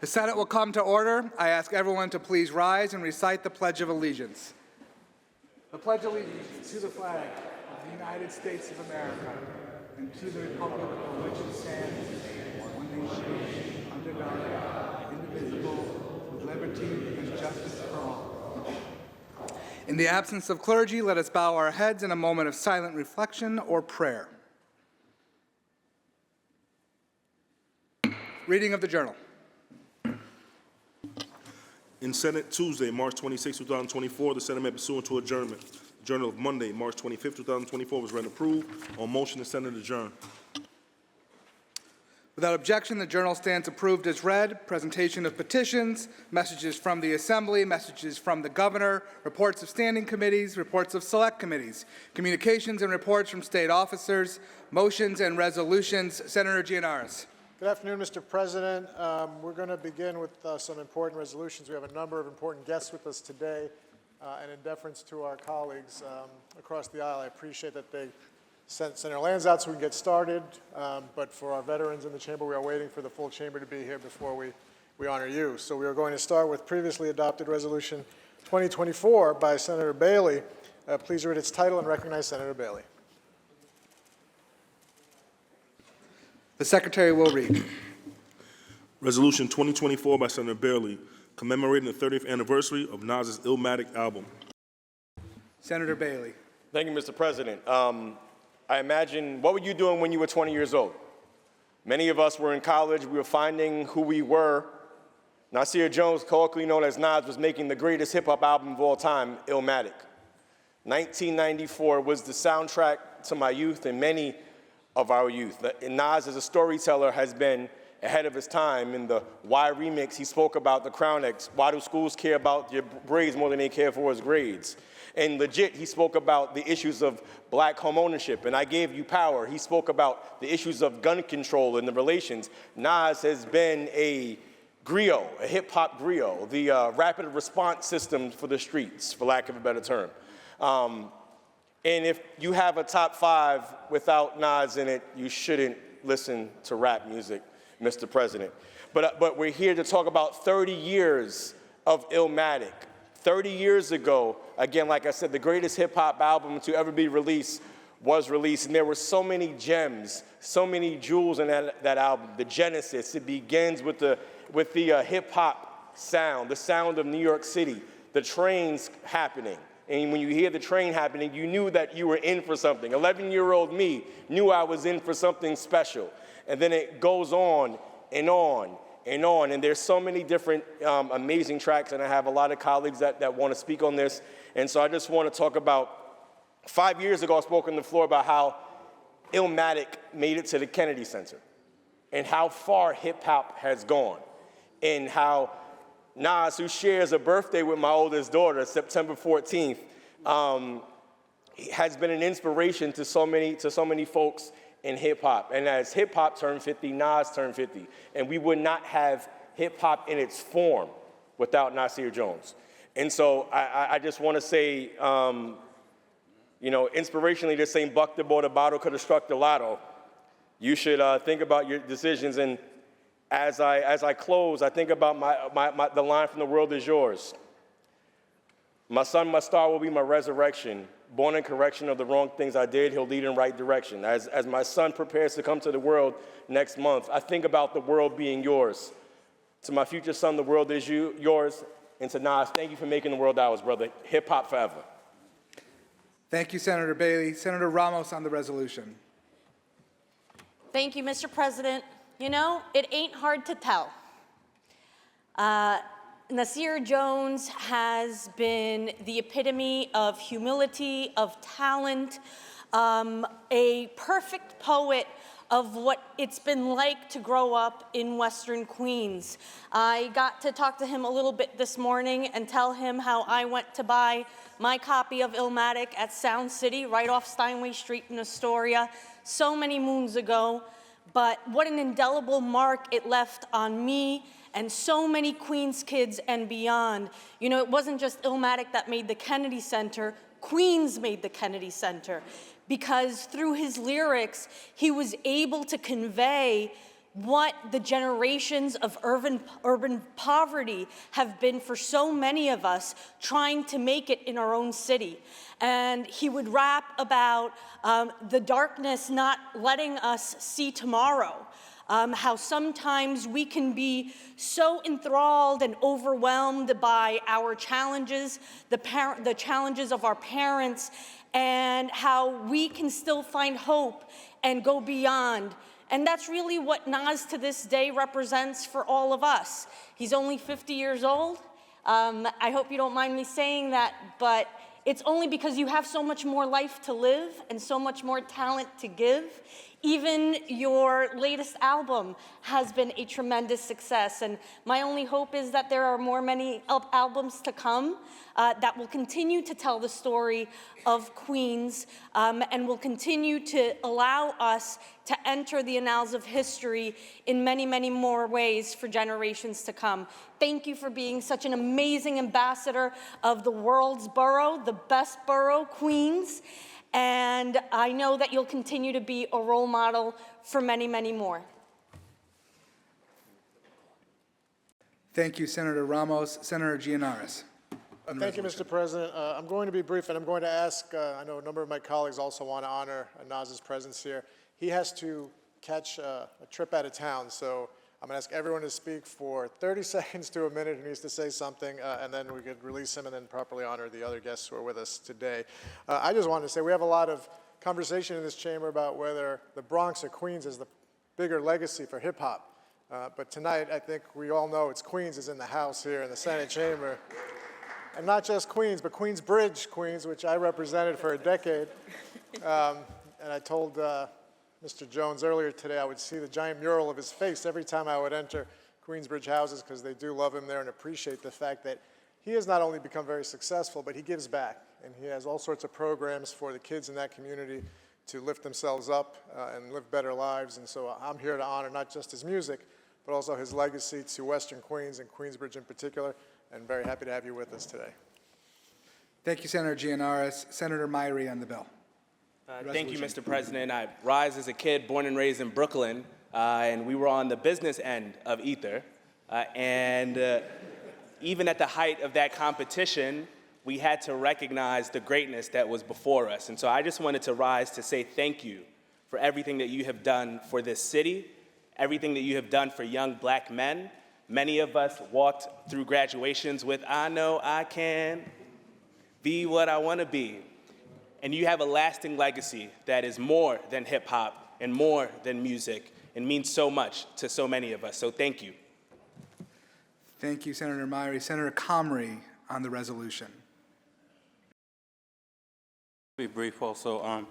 The Senate will come to order. I ask everyone to please rise and recite the Pledge of Allegiance. I pledge allegiance to the flag of the United States of America and to the republic for which it stands, one nation, under God, indivisible, with liberty and justice for all. In the absence of clergy, let us bow our heads in a moment of silent reflection or prayer. Reading of the Journal. In Senate Tuesday, March 26, 2024, the Senate met pursuant to adjournment. The Journal of Monday, March 25, 2024 was read and approved. On motion, the Senate adjourned. Without objection, the Journal stands approved as read. Presentation of petitions, messages from the Assembly, messages from the Governor, reports of standing committees, reports of select committees, communications and reports from state officers, motions and resolutions. Senator Gianaris. Good afternoon, Mr. President. We're going to begin with some important resolutions. We have a number of important guests with us today, and in deference to our colleagues across the aisle, I appreciate that they sent Senator Lands out so we can get started, but for our veterans in the chamber, we are waiting for the full chamber to be here before we honor you. So we are going to start with previously adopted Resolution 2024 by Senator Bailey. Please read its title and recognize Senator Bailey. The Secretary will read. Resolution 2024 by Senator Bailey, commemorating the 30th anniversary of Nas's Illmatic album. Senator Bailey. Thank you, Mr. President. I imagine, what were you doing when you were 20 years old? Many of us were in college. We were finding who we were. Nasir Jones, colloquially known as Nas, was making the greatest hip-hop album of all time, Illmatic. 1994 was the soundtrack to my youth and many of our youth. Nas, as a storyteller, has been ahead of his time. In the Why remix, he spoke about the Crown X. Why do schools care about your braids more than they care for his grades? And Legit, he spoke about the issues of black home ownership. And I Gave You Power, he spoke about the issues of gun control and the relations. Nas has been a griot, a hip-hop griot, the rapid response system for the streets, for lack of a better term. And if you have a top 5 without Nas in it, you shouldn't listen to rap music, Mr. President. But we're here to talk about 30 years of Illmatic. 30 years ago, again, like I said, the greatest hip-hop album to ever be released was released, and there were so many gems, so many jewels in that album. The Genesis, it begins with the hip-hop sound, the sound of New York City, the trains happening. And when you hear the train happening, you knew that you were in for something. 11-year-old me knew I was in for something special. And then it goes on and on and on. And there's so many different amazing tracks, and I have a lot of colleagues that want to speak on this. And so I just want to talk about, 5 years ago I spoke on the floor about how Illmatic made it to the Kennedy Center and how far hip-hop has gone and how Nas, who shares a birthday with my oldest daughter, September 14th, has been an inspiration to so many folks in hip-hop. And as hip-hop turned 50, Nas turned 50. And we would not have hip-hop in its form without Nasir Jones. And so I just want to say, inspirationally, they're saying buck that bought a bottle could have struck the lotto. You should think about your decisions. And as I close, I think about the line from The World Is Yours. My son, my star, will be my resurrection. Born in correction of the wrong things I did, he'll lead in right direction. As my son prepares to come to the world next month, I think about the world being yours. To my future son, the world is yours. And to Nas, thank you for making the world ours, brother. Hip-hop forever. Thank you, Senator Bailey. Senator Ramos on the resolution. Thank you, Mr. President. You know, it ain't hard to tell. Nasir Jones has been the epitome of humility, of talent, a perfect poet of what it's been like to grow up in Western Queens. I got to talk to him a little bit this morning and tell him how I went to buy my copy of Illmatic at Sound City, right off Steinway Street in Astoria, so many moons ago. But what an indelible mark it left on me and so many Queens kids and beyond. You know, it wasn't just Illmatic that made the Kennedy Center, Queens made the Kennedy Center, because through his lyrics, he was able to convey what the generations of urban poverty have been for so many of us trying to make it in our own city. And he would rap about the darkness not letting us see tomorrow. How sometimes we can be so enthralled and overwhelmed by our challenges, the challenges of our parents, and how we can still find hope and go beyond. And that's really what Nas to this day represents for all of us. He's only 50 years old. I hope you don't mind me saying that, but it's only because you have so much more life to live and so much more talent to give. Even your latest album has been a tremendous success, and my only hope is that there are many albums to come that will continue to tell the story of Queens and will continue to allow us to enter the annals of history in many, many more ways for generations to come. Thank you for being such an amazing ambassador of the world's borough, the best borough, Queens. And I know that you'll continue to be a role model for many, many more. Thank you, Senator Ramos. Senator Gianaris. Thank you, Mr. President. I'm going to be brief, and I'm going to ask, I know a number of my colleagues also want to honor Naz's presence here. He has to catch a trip out of town, so I'm going to ask everyone to speak for 30 seconds to a minute who needs to say something, and then we could release him and then properly honor the other guests who are with us today. I just wanted to say we have a lot of conversation in this chamber about whether the Bronx or Queens is the bigger legacy for hip-hop. But tonight, I think we all know it's Queens is in the house here in the Senate chamber. And not just Queens, but Queensbridge, Queens, which I represented for a decade. And I told Mr. Jones earlier today I would see the giant mural of his face every time I would enter Queensbridge houses because they do love him there and appreciate the fact that he has not only become very successful, but he gives back. And he has all sorts of programs for the kids in that community to lift themselves up and live better lives. And so I'm here to honor not just his music, but also his legacy to Western Queens and Queensbridge in particular. And very happy to have you with us today. Thank you, Senator Gianaris. Senator Myrie on the bill. Thank you, Mr. President. I rise as a kid born and raised in Brooklyn, and we were on the business end of Ether. Even at the height of that competition, we had to recognize the greatness that was before us. And so I just wanted to rise to say thank you for everything that you have done for this city, everything that you have done for young black men. Many of us walked through graduations with, I know I can be what I want to be. And you have a lasting legacy that is more than hip hop and more than music and means so much to so many of us. So thank you. Thank you, Senator Myrie. Senator Comrie on the resolution. Be brief also.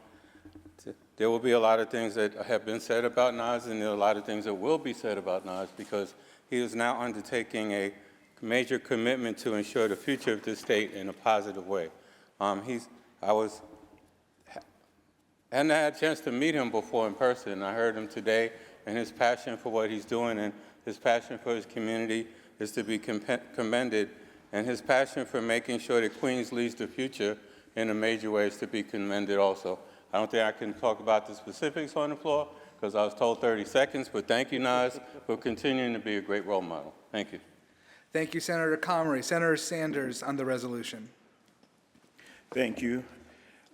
There will be a lot of things that have been said about Nas, and there are a lot of things that will be said about Nas because he is now undertaking a major commitment to ensure the future of this state in a positive way. I hadn't had a chance to meet him before in person. I heard him today, and his passion for what he's doing and his passion for his community is to be commended, and his passion for making sure that Queens leads the future in a major way is to be commended also. I don't think I can talk about the specifics on the floor because I was told 30 seconds, but thank you, Nas, for continuing to be a great role model. Thank you. Thank you, Senator Comrie. Senator Sanders on the resolution. Thank you.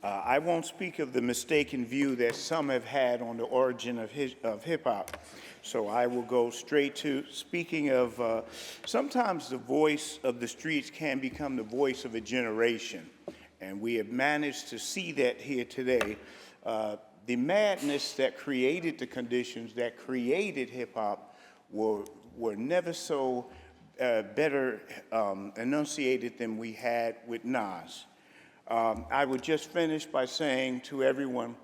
I won't speak of the mistaken view that some have had on the origin of hip-hop, so I will go straight to speaking of sometimes the voice of the streets can become the voice of a generation, and we have managed to see that here today. The madness that created the conditions that created hip-hop were never so better enunciated than we had with Nas. I would just finish by saying to everyone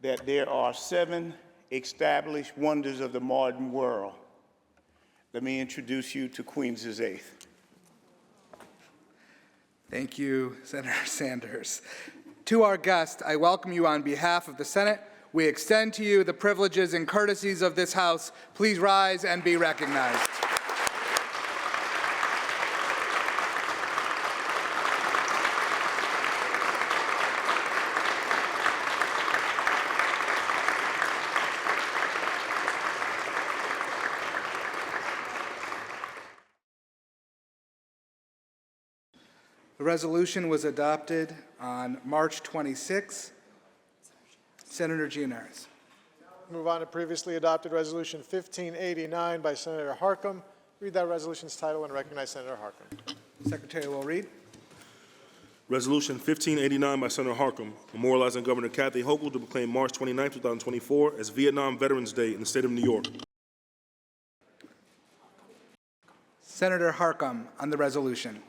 that there are 7 established wonders of the modern world. Let me introduce you to Queens' 8th. Thank you, Senator Sanders. To our guest, I welcome you on behalf of the Senate. We extend to you the privileges and courtesies of this House. Please rise and be recognized. The resolution was adopted on March 26. Senator Gianaris. Move on to previously adopted Resolution 1589 by Senator Harkam. Read that resolution's title and recognize Senator Harkam. Secretary will read. Resolution 1589 by Senator Harkam, memorializing Governor Kathy Hochul to proclaim March 29, 2024 as Vietnam Veterans Day in the state of New York. Senator Harkam on the resolution.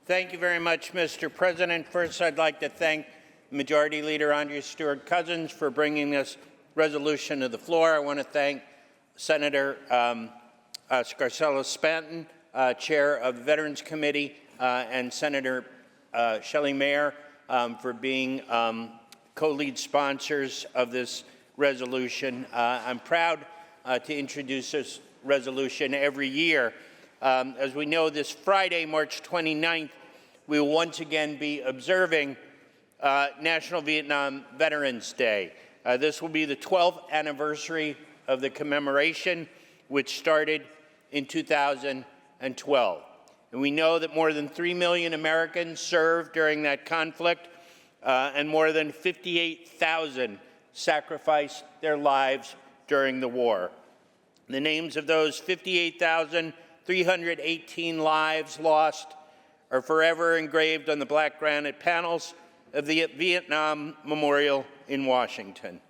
Thank you very much, Mr. President. First, I'd like to thank Majority Leader Andrea Stewart Cousins for bringing this resolution to the floor. I want to thank Senator Scarcella Stanton, Chair of the Veterans Committee, and Senator Shelley Mayer for being co-lead sponsors of this resolution. I'm proud to introduce this resolution every year. As we know, this Friday, March 29th, we will once again be observing National Vietnam Veterans Day. This will be the 12th anniversary of the commemoration, which started in 2012. And we know that more than 3 million Americans served during that conflict, and more than 58,000 sacrificed their lives during the war. The names of those 58,318 lives lost are forever engraved on the black granite panels of the Vietnam Memorial in Washington.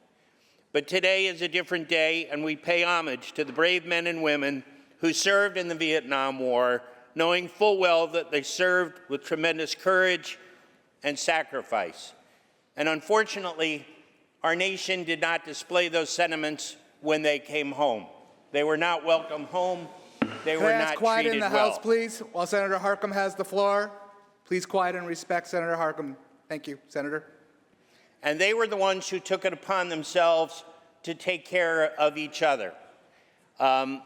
But today is a different day, and we pay homage to the brave men and women who served in the Vietnam War, knowing full well that they served with tremendous courage and sacrifice. And unfortunately, our nation did not display those sentiments when they came home. They were not welcome home. They were not treated well. Quiet in the House, please, while Senator Harkam has the floor. Please quiet and respect Senator Harkam. Thank you, Senator. And they were the ones who took it upon themselves to take care of each other. And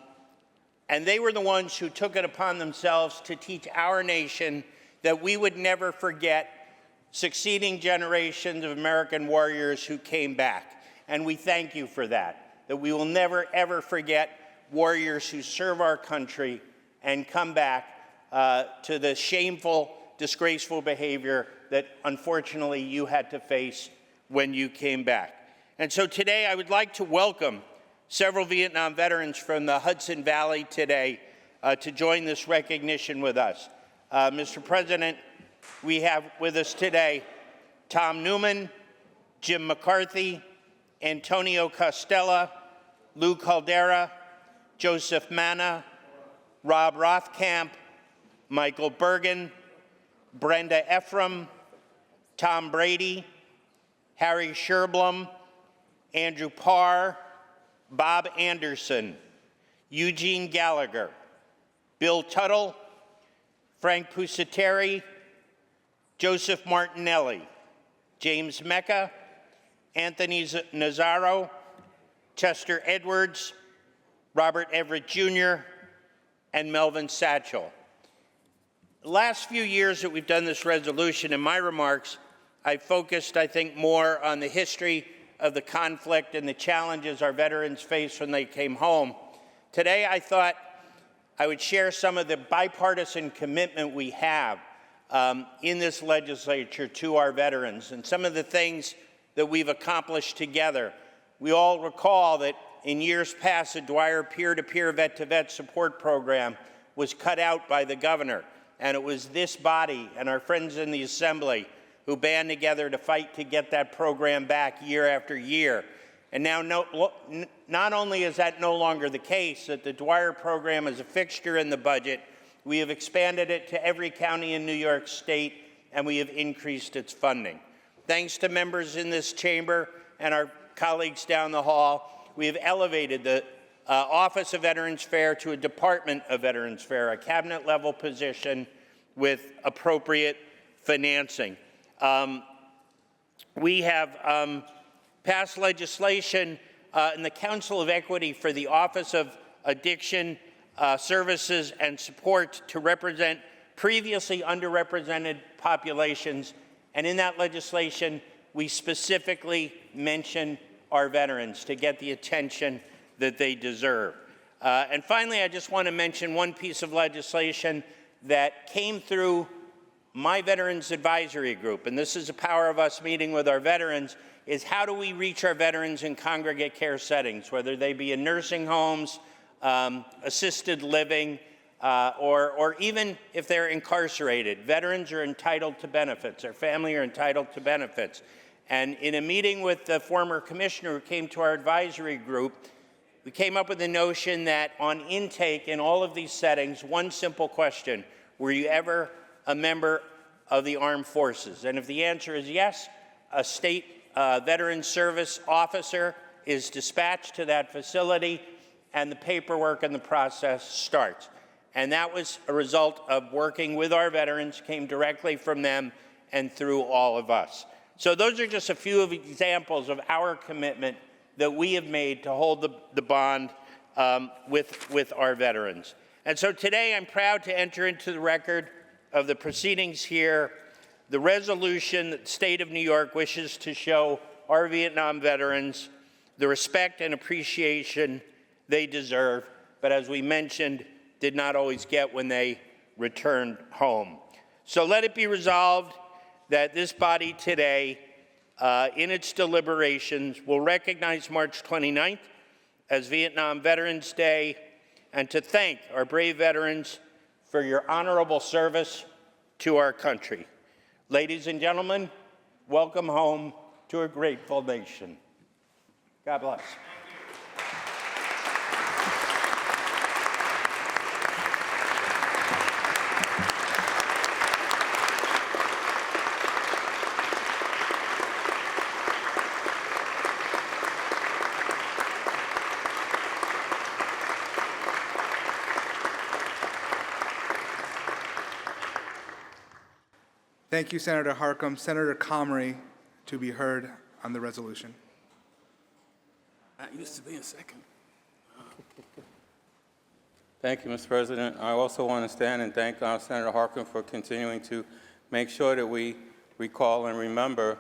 they were the ones who took it upon themselves to teach our nation that we would never forget succeeding generations of American warriors who came back. And we thank you for that we will never, ever forget warriors who serve our country and come back to the shameful, disgraceful behavior that unfortunately you had to face when you came back. And so today I would like to welcome several Vietnam veterans from the Hudson Valley today to join this recognition with us. Mr. President, we have with us today Tom Newman, Jim McCarthy, Antonio Costella, Lou Caldera, Joseph Manna, Rob Rothkamp, Michael Bergen, Brenda Ephraim, Tom Brady, Harry Sherblum, Andrew Parr, Bob Anderson, Eugene Gallagher, Bill Tuttle, Frank Pusateri, Joseph Martinelli, James Mecca, Anthony Nazaro, Chester Edwards, Robert Everett Jr., and Melvin Satchel. The last few years that we've done this resolution, in my remarks, I focused, I think, more on the history of the conflict and the challenges our veterans faced when they came home. Today, I thought I would share some of the bipartisan commitment we have in this legislature to our veterans and some of the things that we've accomplished together. We all recall that in years past, the Dwyer peer-to-peer vet-to-vet support program was cut out by the governor, and it was this body and our friends in the Assembly who band together to fight to get that program back year after year. And now not only is that no longer the case, that the Dwyer program is a fixture in the budget, we have expanded it to every county in New York State, and we have increased its funding. Thanks to members in this chamber and our colleagues down the hall, we have elevated the Office of Veterans Affairs to a Department of Veterans Affairs, a cabinet-level position with appropriate financing. We have passed legislation in the Council of Equity for the Office of Addiction Services and Support to represent previously underrepresented populations. And in that legislation, we specifically mention our veterans to get the attention that they deserve. And finally, I just want to mention one piece of legislation that came through my Veterans Advisory Group, and this is the power of us meeting with our veterans, is how do we reach our veterans in congregate care settings, whether they be in nursing homes, assisted living, or even if they're incarcerated. Veterans are entitled to benefits. Their family are entitled to benefits. And in a meeting with the former commissioner who came to our advisory group, we came up with the notion that on intake in all of these settings, one simple question: were you ever a member of the armed forces? And if the answer is yes, a state veteran service officer is dispatched to that facility, and the paperwork and the process starts. And that was a result of working with our veterans, came directly from them and through all of us. So those are just a few of examples of our commitment that we have made to hold the bond with our veterans. And so today I'm proud to enter into the record of the proceedings here the resolution that the state of New York wishes to show our Vietnam veterans the respect and appreciation they deserve, but as we mentioned, did not always get when they returned home. So let it be resolved that this body today, in its deliberations, will recognize March 29th as Vietnam Veterans Day, and to thank our brave veterans for your honorable service to our country. Ladies and gentlemen, welcome home to a grateful nation. God bless. Thank you, Senator Harckham. Senator Comrie to be heard on the resolution. I used to be in second. Thank you, Mr. President. I also want to stand and thank Senator Harckham for continuing to make sure that we recall and remember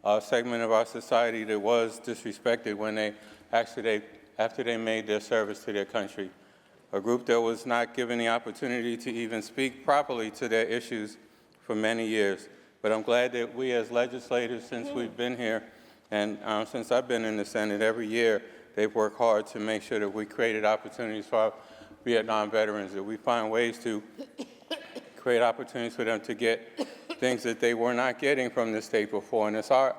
a segment of our society that was disrespected when they after they made their service to their country. A group that was not given the opportunity to even speak properly to their issues for many years. But I'm glad that we as legislators, since we've been here, and since I've been in the Senate, every year they've worked hard to make sure that we created opportunities for our Vietnam veterans, that we find ways to create opportunities for them to get things that they were not getting from the state before. And it's our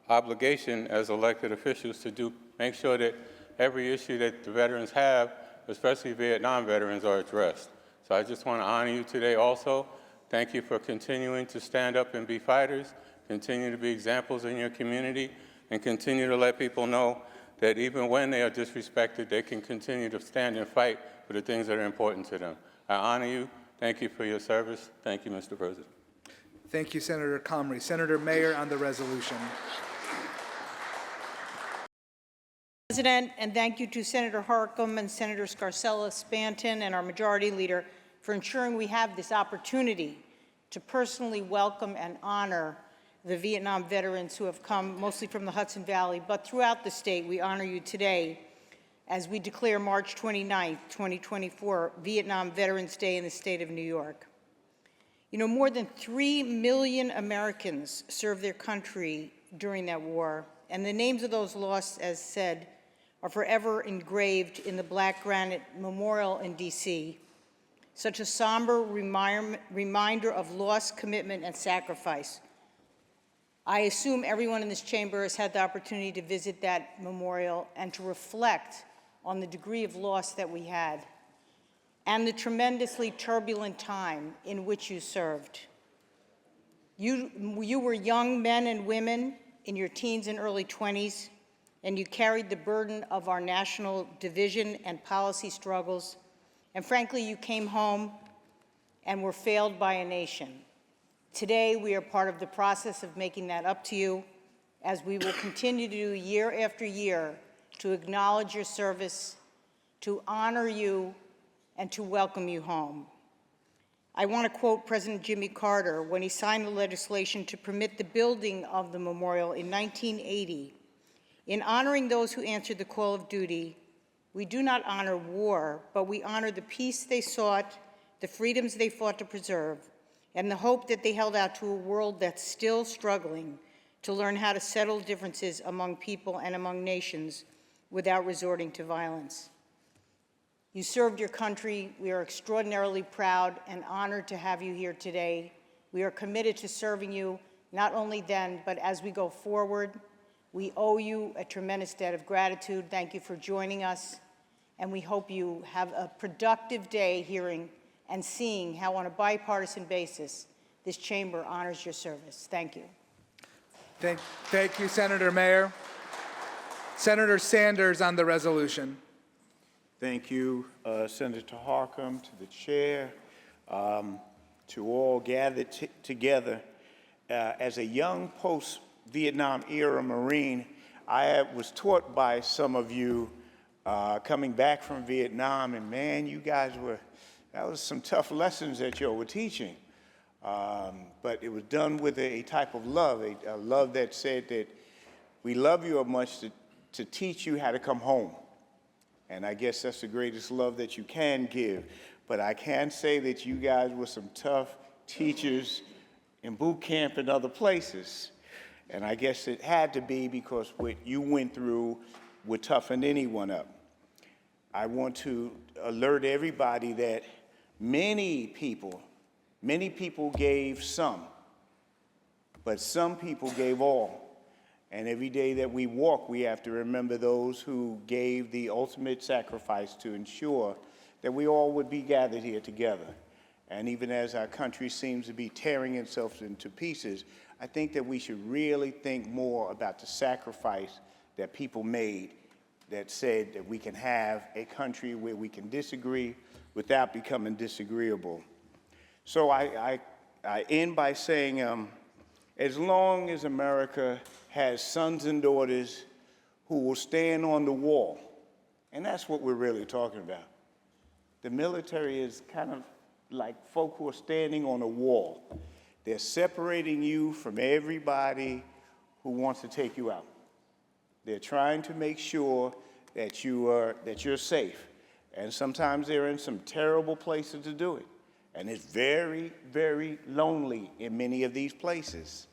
obligation as elected officials to make sure that every issue that the veterans have, especially Vietnam veterans, are addressed. So I just want to honor you today also. Thank you for continuing to stand up and be fighters, continue to be examples in your community, and continue to let people know that even when they are disrespected, they can continue to stand and fight for the things that are important to them. I honor you. Thank you for your service. Thank you, Mr. President. Thank you, Senator Comrie. Senator Mayer on the resolution. President, and thank you to Senator Harckham and Senator Scarcella-Spanton and our Majority Leader for ensuring we have this opportunity to personally welcome and honor the Vietnam veterans who have come mostly from the Hudson Valley, but throughout the state. We honor you today as we declare March 29th, 2024, Vietnam Veterans Day in the state of New York. You know, more than 3 million Americans served their country during that war, and the names of those lost, as said, are forever engraved in the Black Granite Memorial in D.C., such a somber reminder of loss, commitment, and sacrifice. I assume everyone in this chamber has had the opportunity to visit that memorial and to reflect on the degree of loss that we had and the tremendously turbulent time in which you served. You were young men and women in your teens and early 20s, and you carried the burden of our national division and policy struggles. And frankly, you came home and were failed by a nation. Today, we are part of the process of making that up to you, as we will continue to do year after year to acknowledge your service, to honor you, and to welcome you home. I want to quote President Jimmy Carter when he signed the legislation to permit the building of the memorial in 1980. In honoring those who answered the call of duty, we do not honor war, but we honor the peace they sought, the freedoms they fought to preserve, and the hope that they held out to a world that's still struggling to learn how to settle differences among people and among nations without resorting to violence. You served your country. We are extraordinarily proud and honored to have you here today. We are committed to serving you, not only then, but as we go forward. We owe you a tremendous debt of gratitude. Thank you for joining us, and we hope you have a productive day hearing and seeing how, on a bipartisan basis, this chamber honors your service. Thank you. Thank you, Senator Mayer. Senator Sanders on the resolution. Thank you, Senator Harcum, to the chair, to all gathered together. As a young post-Vietnam era Marine, I was taught by some of you coming back from Vietnam, and man, you guys that was some tough lessons that you were teaching. But it was done with a type of love, a love that said that we love you much to teach you how to come home. And I guess that's the greatest love that you can give. But I can say that you guys were some tough teachers in boot camp and other places. And I guess it had to be because what you went through would toughen anyone up. I want to alert everybody that many people gave some, but some people gave all. And every day that we walk, we have to remember those who gave the ultimate sacrifice to ensure that we all would be gathered here together. And even as our country seems to be tearing itself into pieces, I think that we should really think more about the sacrifice that people made that said that we can have a country where we can disagree without becoming disagreeable. So I end by saying, as long as America has sons and daughters who will stand on the wall, and that's what we're really talking about. The military is kind of like folk who are standing on a wall. They're separating you from everybody who wants to take you out. They're trying to make sure that you're safe. And sometimes they're in some terrible places to do it. And it's very, very lonely in many of these places.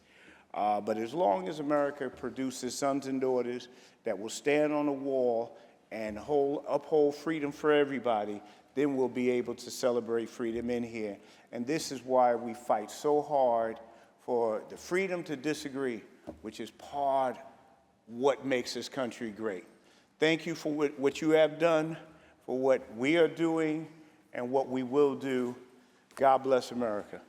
But as long as America produces sons and daughters that will stand on the wall and uphold freedom for everybody, then we'll be able to celebrate freedom in here. And this is why we fight so hard for the freedom to disagree, which is part what makes this country great. Thank you for what you have done, for what we are doing, and what we will do. God bless America.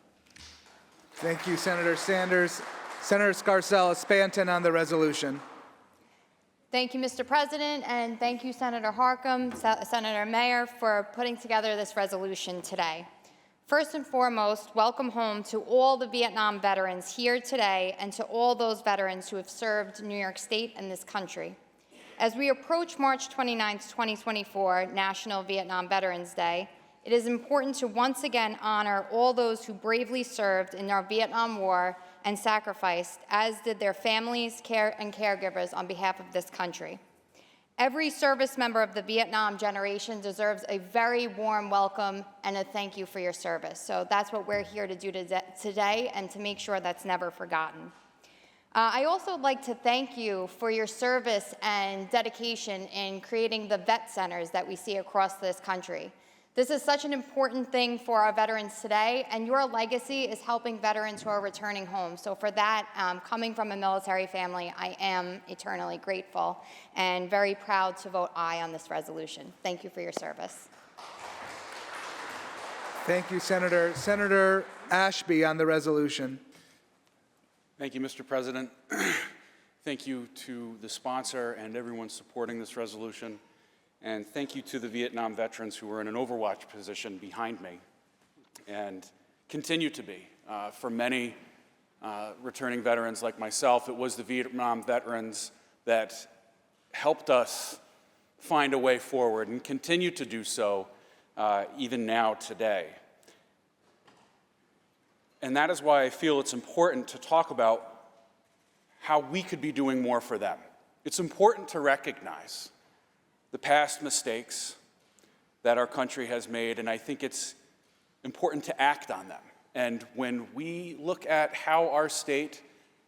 Thank you, Senator Sanders. Senator Scarcella-Spanton on the resolution. Thank you, Mr. President, and thank you, Senator Harcum, Senator Mayer, for putting together this resolution today. First and foremost, welcome home to all the Vietnam veterans here today and to all those veterans who have served New York State and this country. As we approach March 29, 2024, National Vietnam Veterans Day, it is important to once again honor all those who bravely served in our Vietnam War and sacrificed, as did their families and caregivers on behalf of this country. Every service member of the Vietnam generation deserves a very warm welcome and a thank you for your service. So that's what we're here to do today, and to make sure that's never forgotten. I also would like to thank you for your service and dedication in creating the vet centers that we see across this country. This is such an important thing for our veterans today, and your legacy is helping veterans who are returning home. So for that, coming from a military family, I am eternally grateful and very proud to vote aye on this resolution. Thank you for your service. Thank you, Senator. Senator Ashby on the resolution. Thank you, Mr. President. Thank you to the sponsor and everyone supporting this resolution. And thank you to the Vietnam veterans who were in an overwatch position behind me and continue to be. For many returning veterans like myself, it was the Vietnam veterans that helped us find a way forward and continue to do so even now today. And that is why I feel it's important to talk about how we could be doing more for them. It's important to recognize the past mistakes that our country has made, and I think it's important to act on them. And when we look at how our state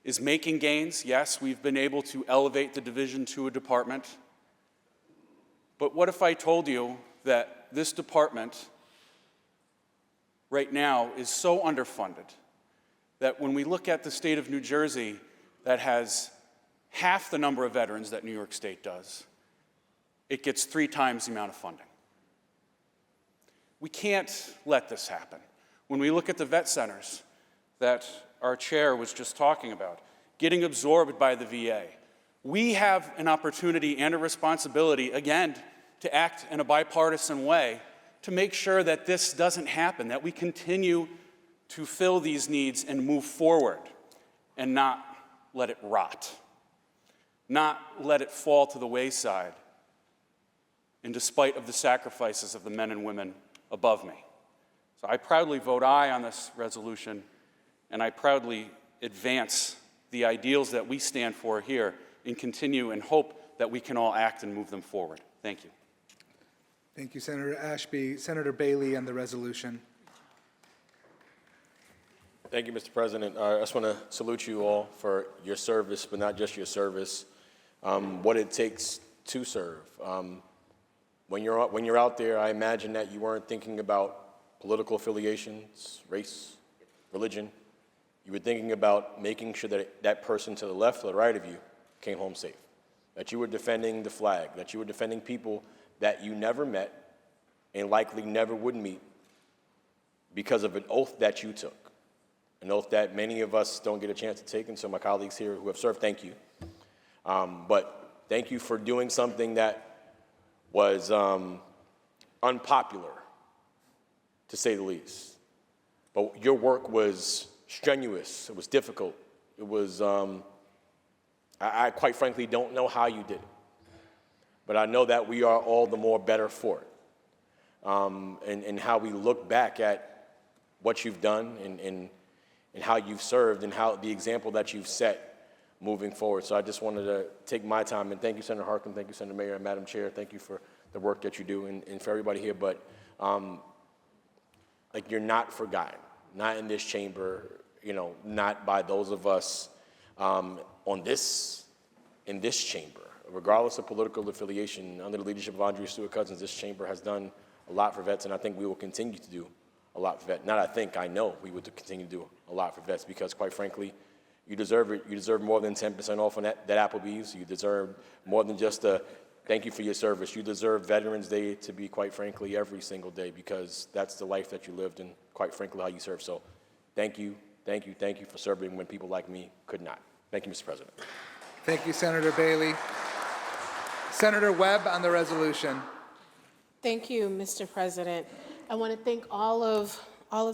is making gains, yes, we've been able to elevate the division to a department. But what if I told you that this department right now is so underfunded that when we look at the state of New Jersey that has half the number of veterans that New York State does, it gets 3 times the amount of funding. We can't let this happen. When we look at the vet centers that our chair was just talking about, getting absorbed by the VA, we have an opportunity and a responsibility, again, to act in a bipartisan way to make sure that this doesn't happen, that we continue to fill these needs and move forward and not let it rot, not let it fall to the wayside in despite of the sacrifices of the men and women above me. So I proudly vote aye on this resolution, and I proudly advance the ideals that we stand for here and continue and hope that we can all act and move them forward. Thank you. Thank you, Senator Ashby. Senator Bailey on the resolution. Thank you, Mr. President. I just want to salute you all for your service, but not just your service, what it takes to serve. When you're out there, I imagine that you weren't thinking about political affiliations, race, religion. You were thinking about making sure that that person to the left or the right of you came home safe, that you were defending the flag, that you were defending people that you never met and likely never would meet because of an oath that you took, an oath that many of us don't get a chance to take, and so my colleagues here who have served, thank you. But thank you for doing something that was unpopular, to say the least. But your work was strenuous, it was difficult, it was, I quite frankly don't know how you did it. But I know that we are all the more better for it. And how we look back at what you've done and how you've served and how the example that you've set moving forward. So I just wanted to take my time and thank you, Senator Harkin, thank you, Senator Mayor and Madam Chair. Thank you for the work that you do and for everybody here. But like, you're not forgotten, not in this chamber, you know, not by those of us in this chamber. Regardless of political affiliation, under the leadership of Andrea Stewart-Cousins, this chamber has done a lot for vets, and I think we will continue to do a lot for vets. Not I think, I know we would continue to do a lot for vets because, quite frankly, you deserve it. You deserve more than 10% off on that Applebee's. You deserve more than just a thank you for your service. You deserve Veterans Day to be, quite frankly, every single day because that's the life that you lived and, quite frankly, how you serve. So thank you, thank you, thank you for serving when people like me could not. Thank you, Mr. President. Thank you, Senator Bailey. Senator Webb on the resolution. Thank you, Mr. President. I want to thank all of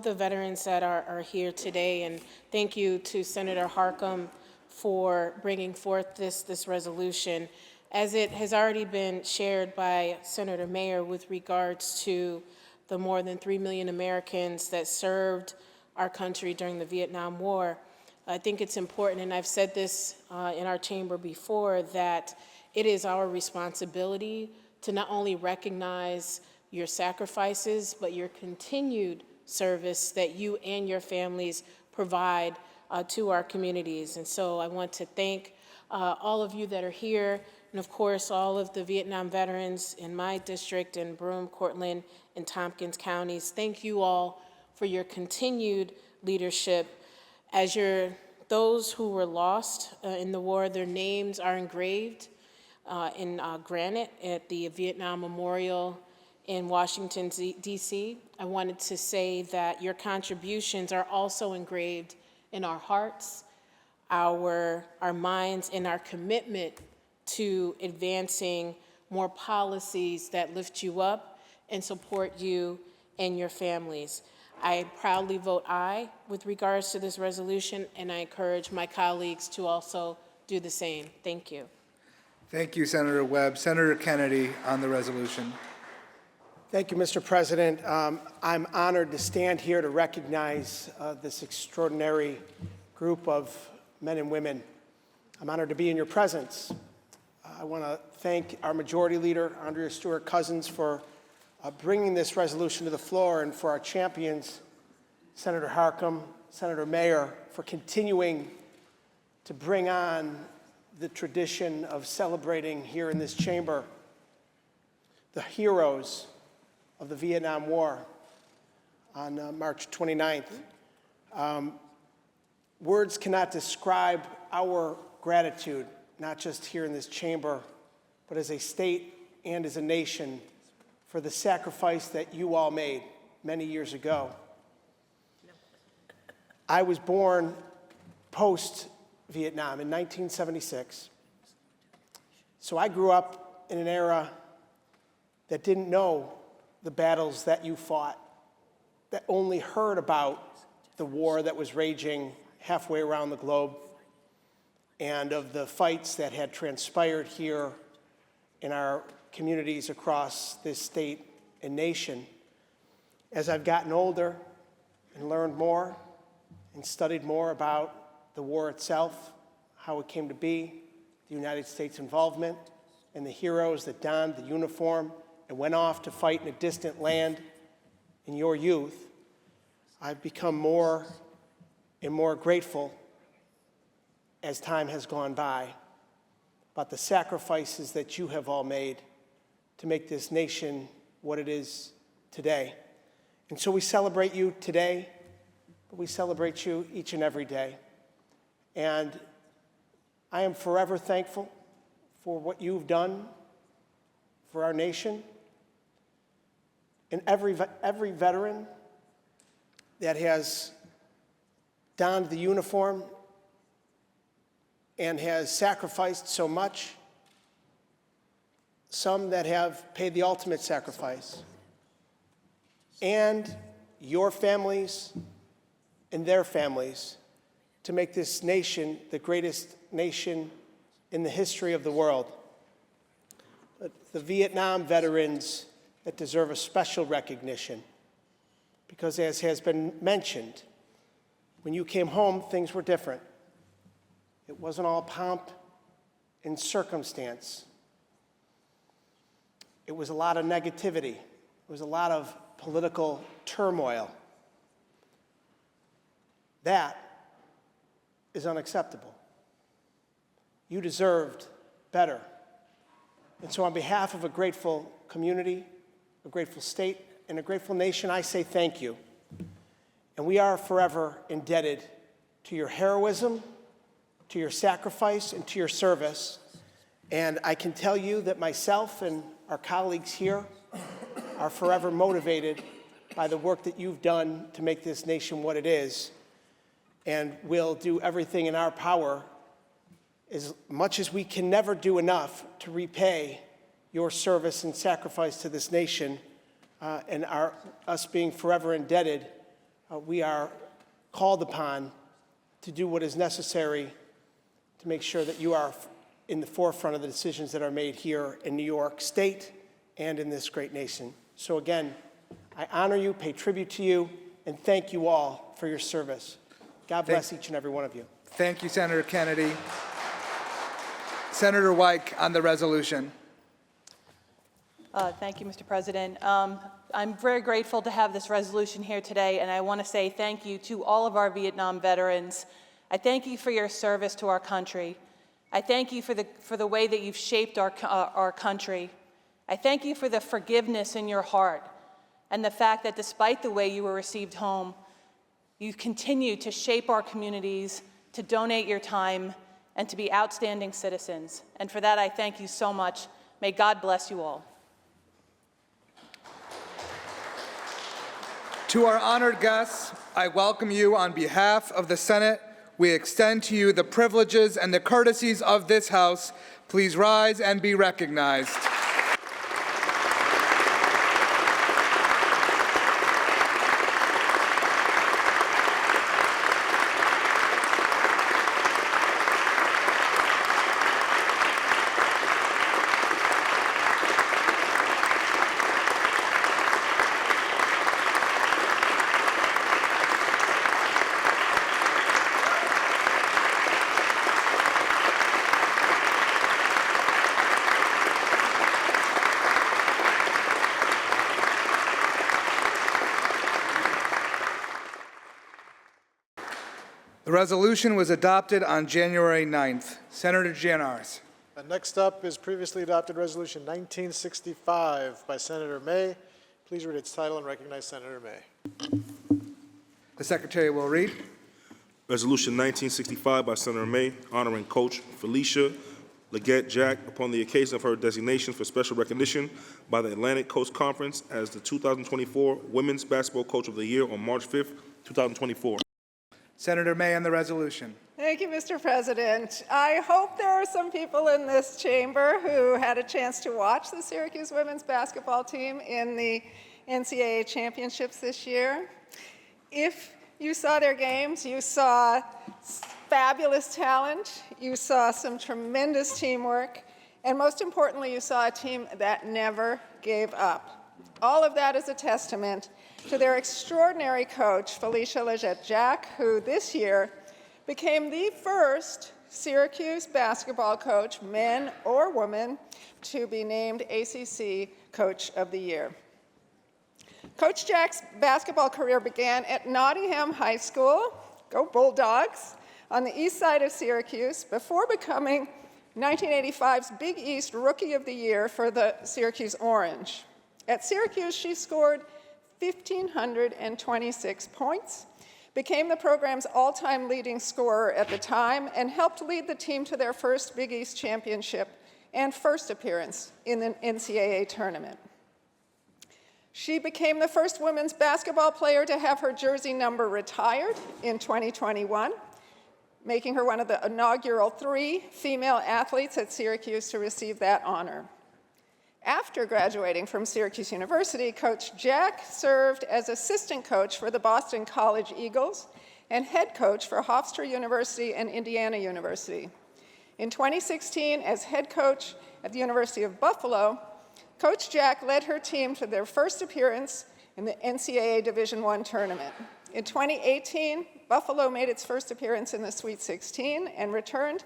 the veterans that are here today, and thank you to Senator Harkin for bringing forth this resolution. As it has already been shared by Senator Mayer with regards to the more than 3 million Americans that served our country during the Vietnam War, I think it's important, and I've said this in our chamber before, that it is our responsibility to not only recognize your sacrifices, but your continued service that you and your families provide to our communities. And so I want to thank all of you that are here, and of course, all of the Vietnam veterans in my district in Broome, Cortland, and Tompkins counties. Thank you all for your continued leadership. As those who were lost in the war, their names are engraved in granite at the Vietnam Memorial in Washington, D.C. I wanted to say that your contributions are also engraved in our hearts, our minds, and our commitment to advancing more policies that lift you up and support you and your families. I proudly vote aye with regards to this resolution, and I encourage my colleagues to also do the same. Thank you. Thank you, Senator Webb. Senator Kennedy on the resolution. Thank you, Mr. President. I'm honored to stand here to recognize this extraordinary group of men and women. I'm honored to be in your presence. I want to thank our Majority Leader, Andrea Stewart-Cousins, for bringing this resolution to the floor, and for our champions, Senator Harcum, Senator Mayer, for continuing to bring on the tradition of celebrating here in this chamber the heroes of the Vietnam War on March 29th. Words cannot describe our gratitude, not just here in this chamber, but as a state and as a nation, for the sacrifice that you all made many years ago. I was born post-Vietnam in 1976, so I grew up in an era that didn't know the battles that you fought, that only heard about the war that was raging halfway around the globe, and of the fights that had transpired here in our communities across this state and nation. As I've gotten older and learned more and studied more about the war itself, how it came to be, the United States involvement, and the heroes that donned the uniform and went off to fight in a distant land in your youth, I've become more and more grateful as time has gone by about the sacrifices that you have all made to make this nation what it is today. And so we celebrate you today, but we celebrate you each and every day. And I am forever thankful for what you've done for our nation. And every veteran that has donned the uniform and has sacrificed so much, some that have paid the ultimate sacrifice, and your families and their families to make this nation the greatest nation in the history of the world. But the Vietnam veterans that deserve a special recognition, because as has been mentioned, when you came home, things were different. It wasn't all pomp and circumstance. It was a lot of negativity. It was a lot of political turmoil. That is unacceptable. You deserved better. And so on behalf of a grateful community, a grateful state, and a grateful nation, I say thank you. And we are forever indebted to your heroism, to your sacrifice, and to your service. And I can tell you that myself and our colleagues here are forever motivated by the work that you've done to make this nation what it is, and will do everything in our power, as much as we can never do enough, to repay your service and sacrifice to this nation, and us being forever indebted. We are called upon to do what is necessary to make sure that you are in the forefront of the decisions that are made here in New York State and in this great nation. So again, I honor you, pay tribute to you, and thank you all for your service. God bless each and every one of you. Thank you, Senator Kennedy. Senator Wyke on the resolution. Thank you, Mr. President. I'm very grateful to have this resolution here today, and I want to say thank you to all of our Vietnam veterans. I thank you for your service to our country. I thank you for the way that you've shaped our country. I thank you for the forgiveness in your heart and the fact that despite the way you were received home, you continue to shape our communities, to donate your time, and to be outstanding citizens. And for that, I thank you so much. May God bless you all. To our honored guests, I welcome you on behalf of the Senate. We extend to you the privileges and the courtesies of this House. Please rise and be recognized. The resolution was adopted on January 9th. Senator Gianaris. And next up is previously adopted Resolution 1965 by Senator May. Please read its title and recognize Senator May. The Secretary will read. Resolution 1965 by Senator May, honoring Coach Felicia Leggett Jack upon the occasion of her designation for special recognition by the Atlantic Coast Conference as the 2024 Women's Basketball Coach of the Year on March 5th, 2024. Senator May on the resolution. Thank you, Mr. President. I hope there are some people in this chamber who had a chance to watch the Syracuse women's basketball team in the NCAA championships this year. If you saw their games, you saw fabulous talent, you saw some tremendous teamwork, and most importantly, you saw a team that never gave up. All of that is a testament to their extraordinary coach, Felicia Leggett Jack, who this year became the first Syracuse basketball coach, men or women, to be named ACC Coach of the Year. Coach Jack's basketball career began at Nottingham High School, go Bulldogs, on the east side of Syracuse, before becoming 1985's Big East Rookie of the Year for the Syracuse Orange. At Syracuse, she scored 1,526 points, became the program's all-time leading scorer at the time, and helped lead the team to their first Big East championship and first appearance in the NCAA tournament. She became the first women's basketball player to have her jersey number retired in 2021, making her one of the inaugural 3 female athletes at Syracuse to receive that honor. After graduating from Syracuse University, Coach Jack served as assistant coach for the Boston College Eagles and head coach for Hofstra University and Indiana University. In 2016, as head coach at the University of Buffalo, Coach Jack led her team to their first appearance in the NCAA Division I tournament. In 2018, Buffalo made its first appearance in the Sweet 16 and returned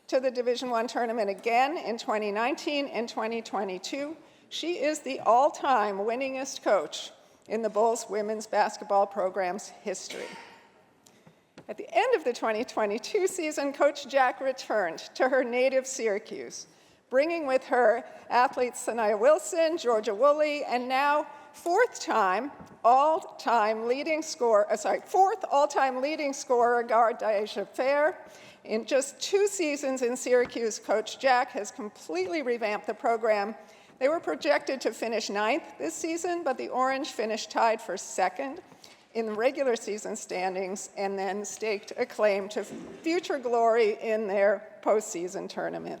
to the Division I tournament again in 2019 and 2022. She is the all-time winningest coach in the Bulls women's basketball program's history. At the end of the 2022 season, Coach Jack returned to her native Syracuse, bringing with her athletes Sanaya Wilson, Georgia Woolley, and now fourth all-time leading scorer guard Daisha Fair. In just 2 seasons in Syracuse, Coach Jack has completely revamped the program. They were projected to finish 9th this season, but the Orange finished tied for 2nd in the regular season standings and then staked a claim to future glory in their postseason tournament.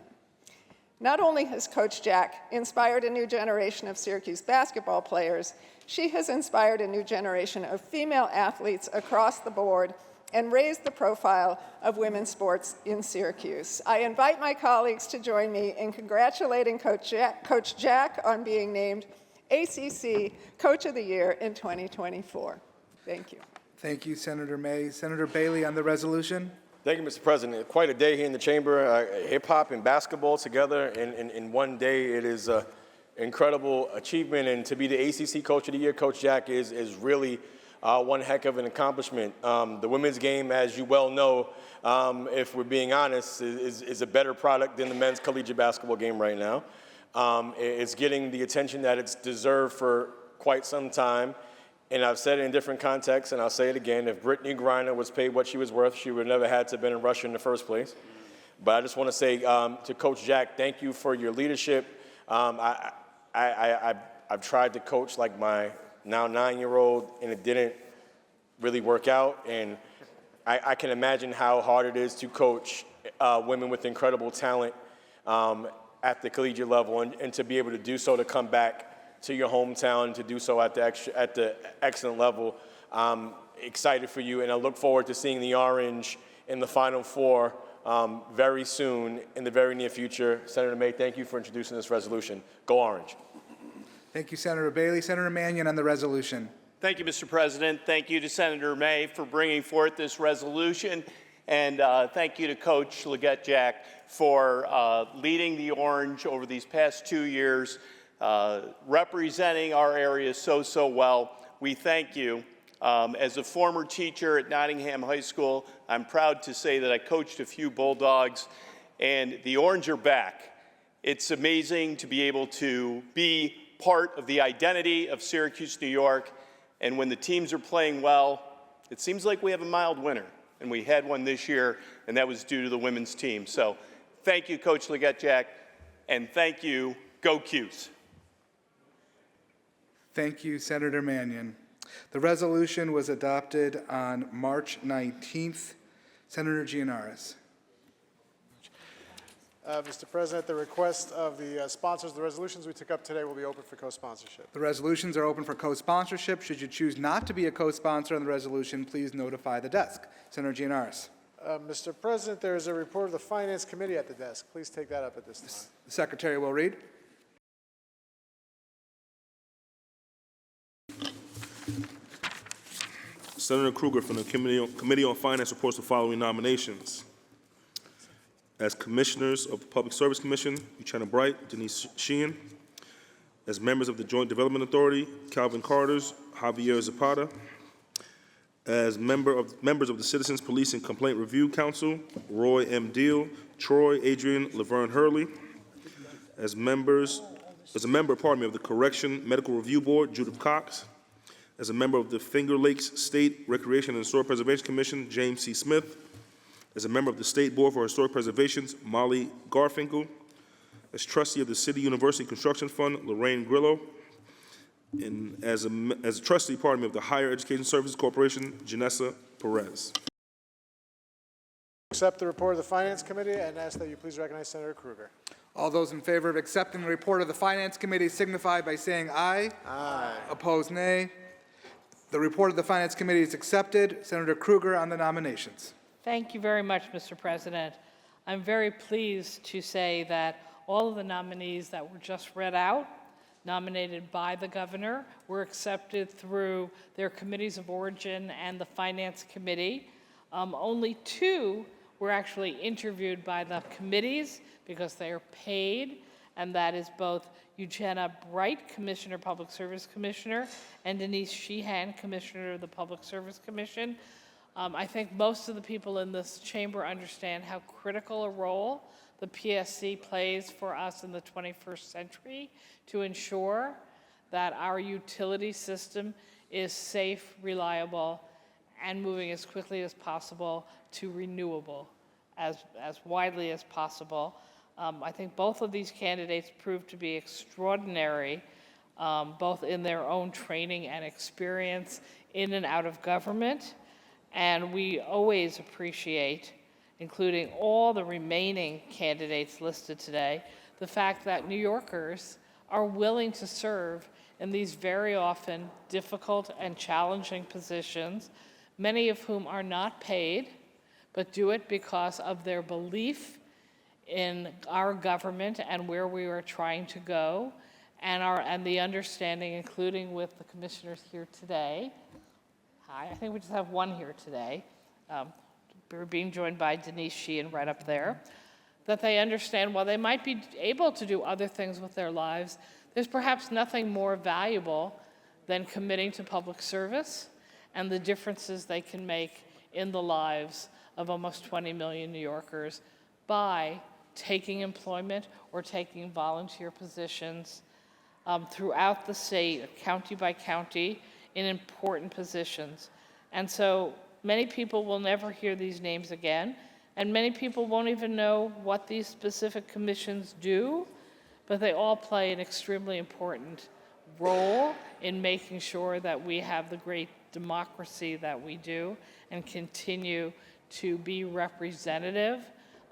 Not only has Coach Jack inspired a new generation of Syracuse basketball players, she has inspired a new generation of female athletes across the board and raised the profile of women's sports in Syracuse. I invite my colleagues to join me in congratulating Coach Jack on being named ACC Coach of the Year in 2024. Thank you. Thank you, Senator May. Senator Bailey on the resolution. Thank you, Mr. President. Quite a day here in the chamber. Hip-hop and basketball together in one day. It is an incredible achievement, and to be the ACC Coach of the Year, Coach Jack is really one heck of an accomplishment. The women's game, as you well know, if we're being honest, is a better product than the men's collegiate basketball game right now. It's getting the attention that it's deserved for quite some time. And I've said it in different contexts, and I'll say it again. If Brittany Griner was paid what she was worth, she would never had to have been in Russia in the first place. But I just want to say to Coach Jack, thank you for your leadership. I've tried to coach like my now 9-year-old, and it didn't really work out. And I can imagine how hard it is to coach women with incredible talent at the collegiate level, and to be able to do so, to come back to your hometown, to do so at the excellent level. I'm excited for you, and I look forward to seeing the Orange in the Final Four very soon, in the very near future. Senator May, thank you for introducing this resolution. Go Orange. Thank you, Senator Bailey. Senator Mannion on the resolution. Thank you, Mr. President. Thank you to Senator May for bringing forth this resolution. And thank you to Coach Leggett Jack for leading the Orange over these past 2 years, representing our area so well. We thank you. As a former teacher at Nottingham High School, I'm proud to say that I coached a few Bulldogs, and the Orange are back. It's amazing to be able to be part of the identity of Syracuse, New York, and when the teams are playing well, it seems like we have a mild winter, and we had one this year, and that was due to the women's team. So thank you, Coach Legette-Jack, and thank you, Go Cuse. Thank you, Senator Mannion. The resolution was adopted on March 19th. Senator Gianaris. Mr. President, the request of the sponsors of the resolutions we took up today will be open for co-sponsorship. The resolutions are open for co-sponsorship. Should you choose not to be a co-sponsor on the resolution, please notify the desk. Senator Gianaris. Mr. President, there is a report of the Finance Committee at the desk. Please take that up at this time. The Secretary will read. Senator Krueger from the Committee on Finance reports the following nominations. As Commissioners of the Public Service Commission, Uchenna Bright, Denise Sheehan. As members of the Joint Development Authority, Calvin Carters, Javier Zapata. As members of the Citizens Police and Complaint Review Council, Roy M. Deal, Troy Adrian Laverne Hurley. As a member of the Correction Medical Review Board, Judith Cox. As a member of the Finger Lakes State Recreation and Historic Preservation Commission, James C. Smith. As a member of the State Board for Historic Preservations, Molly Garfinkel. As trustee of the City University Construction Fund, Lorraine Grillo. And as a trustee, of the Higher Education Services Corporation, Janessa Perez. Accept the report of the Finance Committee and ask that you please recognize Senator Krueger. All those in favor of accepting the report of the Finance Committee signify by saying aye. Aye. Opposed, nay. The report of the Finance Committee is accepted. Senator Krueger on the nominations. Thank you very much, Mr. President. I'm very pleased to say that all of the nominees that were just read out, nominated by the governor, were accepted through their committees of origin and the Finance Committee. Only 2 were actually interviewed by the committees because they are paid, and that is both Uchenna Bright, Commissioner, Public Service Commissioner, and Denise Sheehan, Commissioner of the Public Service Commission. I think most of the people in this chamber understand how critical a role the PSC plays for us in the 21st century to ensure that our utility system is safe, reliable, and moving as quickly as possible to renewable, as widely as possible. I think both of these candidates proved to be extraordinary, both in their own training and experience in and out of government. And we always appreciate, including all the remaining candidates listed today, the fact that New Yorkers are willing to serve in these very often difficult and challenging positions, many of whom are not paid, but do it because of their belief in our government and where we are trying to go, and the understanding, including with the commissioners here today. Hi, I think we just have one here today. We're being joined by Denise Sheehan right up there, that they understand while they might be able to do other things with their lives, there's perhaps nothing more valuable than committing to public service and the differences they can make in the lives of almost 20 million New Yorkers by taking employment or taking volunteer positions throughout the state, county by county, in important positions. And so many people will never hear these names again, and many people won't even know what these specific commissions do, but they all play an extremely important role in making sure that we have the great democracy that we do and continue to be representative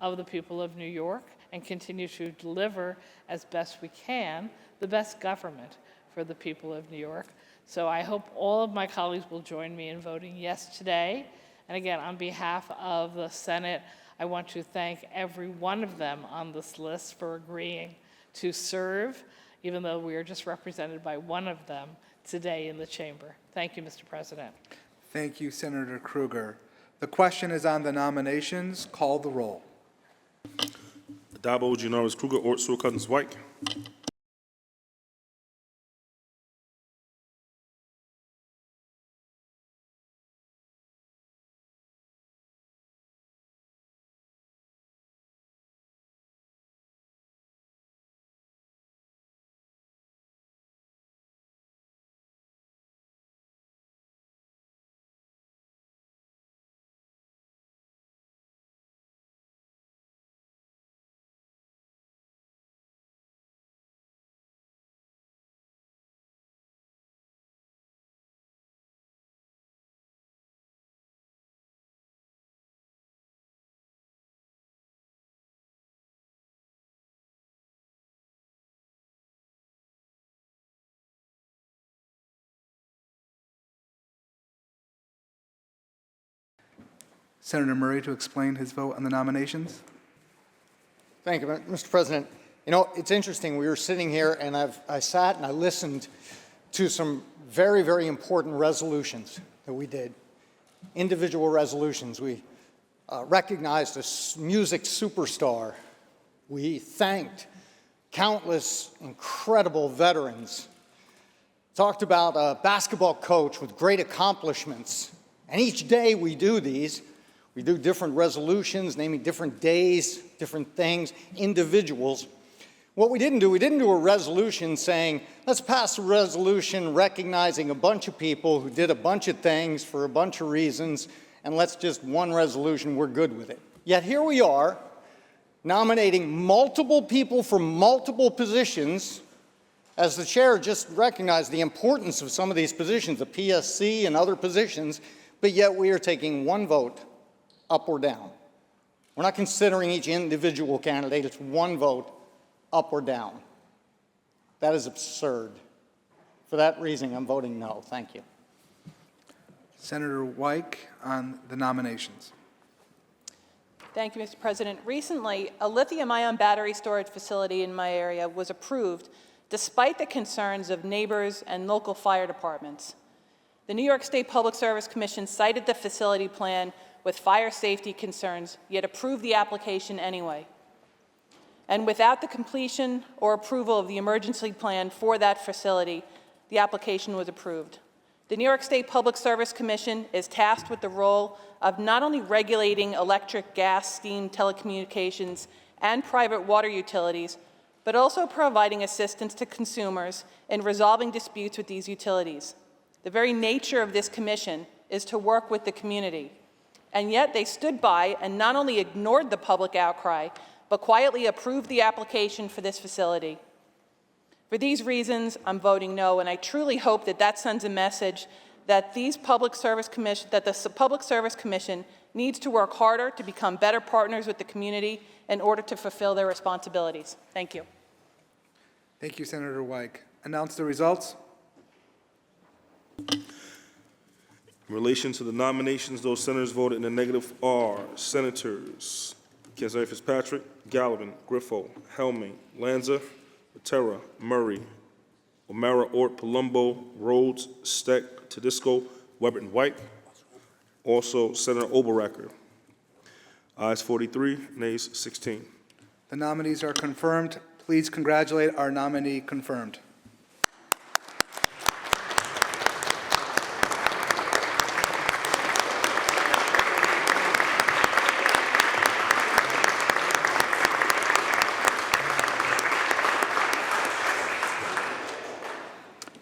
of the people of New York and continue to deliver as best we can the best government for the people of New York. So I hope all of my colleagues will join me in voting yes today. And again, on behalf of the Senate, I want to thank every one of them on this list for agreeing to serve, even though we are just represented by one of them today in the chamber. Thank you, Mr. President. Thank you, Senator Krueger. The question is on the nominations. Call the roll. Addabbo, Gianaris, Krueger, Ort, Sewell, Cousins, White. Senator Murray to explain his vote on the nominations. Thank you, Mr. President. You know, it's interesting. We were sitting here, and I sat and I listened to some very, very important resolutions that we did, individual resolutions. We recognized a music superstar. We thanked countless incredible veterans. Talked about a basketball coach with great accomplishments. And each day we do these. We do different resolutions, naming different days, different things, individuals. What we didn't do a resolution saying, let's pass a resolution recognizing a bunch of people who did a bunch of things for a bunch of reasons, and let's just one resolution, we're good with it. Yet here we are, nominating multiple people for multiple positions, as the chair just recognized the importance of some of these positions, the PSC and other positions, but yet we are taking one vote, up or down. We're not considering each individual candidate, it's one vote, up or down. That is absurd. For that reason, I'm voting no. Thank you. Senator Wyke on the nominations. Thank you, Mr. President. Recently, a lithium-ion battery storage facility in my area was approved despite the concerns of neighbors and local fire departments. The New York State Public Service Commission cited the facility plan with fire safety concerns, yet approved the application anyway. And without the completion or approval of the emergency plan for that facility, the application was approved. The New York State Public Service Commission is tasked with the role of not only regulating electric, gas, steam, telecommunications, and private water utilities, but also providing assistance to consumers in resolving disputes with these utilities. The very nature of this commission is to work with the community. And yet they stood by and not only ignored the public outcry, but quietly approved the application for this facility. For these reasons, I'm voting no, and I truly hope that that sends a message that the Public Service Commission needs to work harder to become better partners with the community in order to fulfill their responsibilities. Thank you. Thank you, Senator Wyke. Announce the results. In relation to the nominations, those senators voted in the negative are Senators Kenzari Fitzpatrick, Gallivan, Griffo, Helming, Lanza, Matera, Murray, O'Mara, Ort, Palumbo, Rhodes, Steck, Tedisco, Weber, and White. Also, Senator Oberacker. Ayes 43, nays 16. The nominees are confirmed. Please congratulate our nominee confirmed.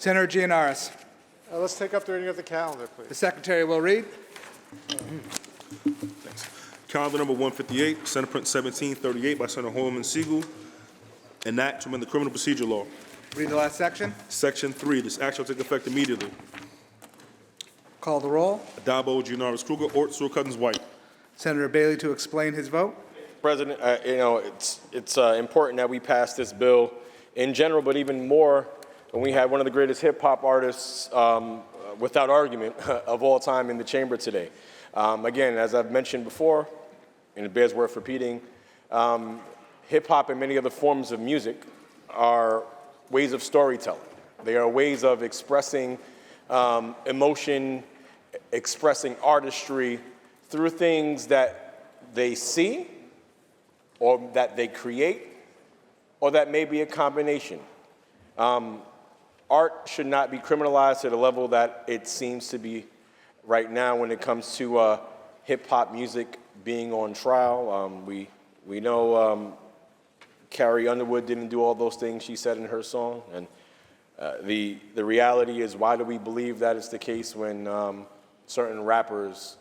Senator Gianaris. Let's take up the reading of the calendar, please. The Secretary will read. Thanks. Calendar number 158, Senate Print 1738 by Senator Holman Siegel, an act to amend the criminal procedure law. Read the last section. Section 3, this act shall take effect immediately. Call the roll. Adabo, Gianaris, Kruger, Ort, Sewell, Cousins, White. Senator Bailey to explain his vote. President, it's important that we pass this bill in general, but even more when we had one of the greatest hip-hop artists, without argument, of all time in the chamber today. Again, as I've mentioned before, and it bears worth repeating, hip-hop and many other forms of music are ways of storytelling. They are ways of expressing emotion, expressing artistry through things that they see, or that they create, or that may be a combination. Art should not be criminalized to the level that it seems to be right now when it comes to hip-hop music being on trial. We know Carrie Underwood didn't do all those things she said in her song, and the reality is, why do we believe that is the case when certain rappers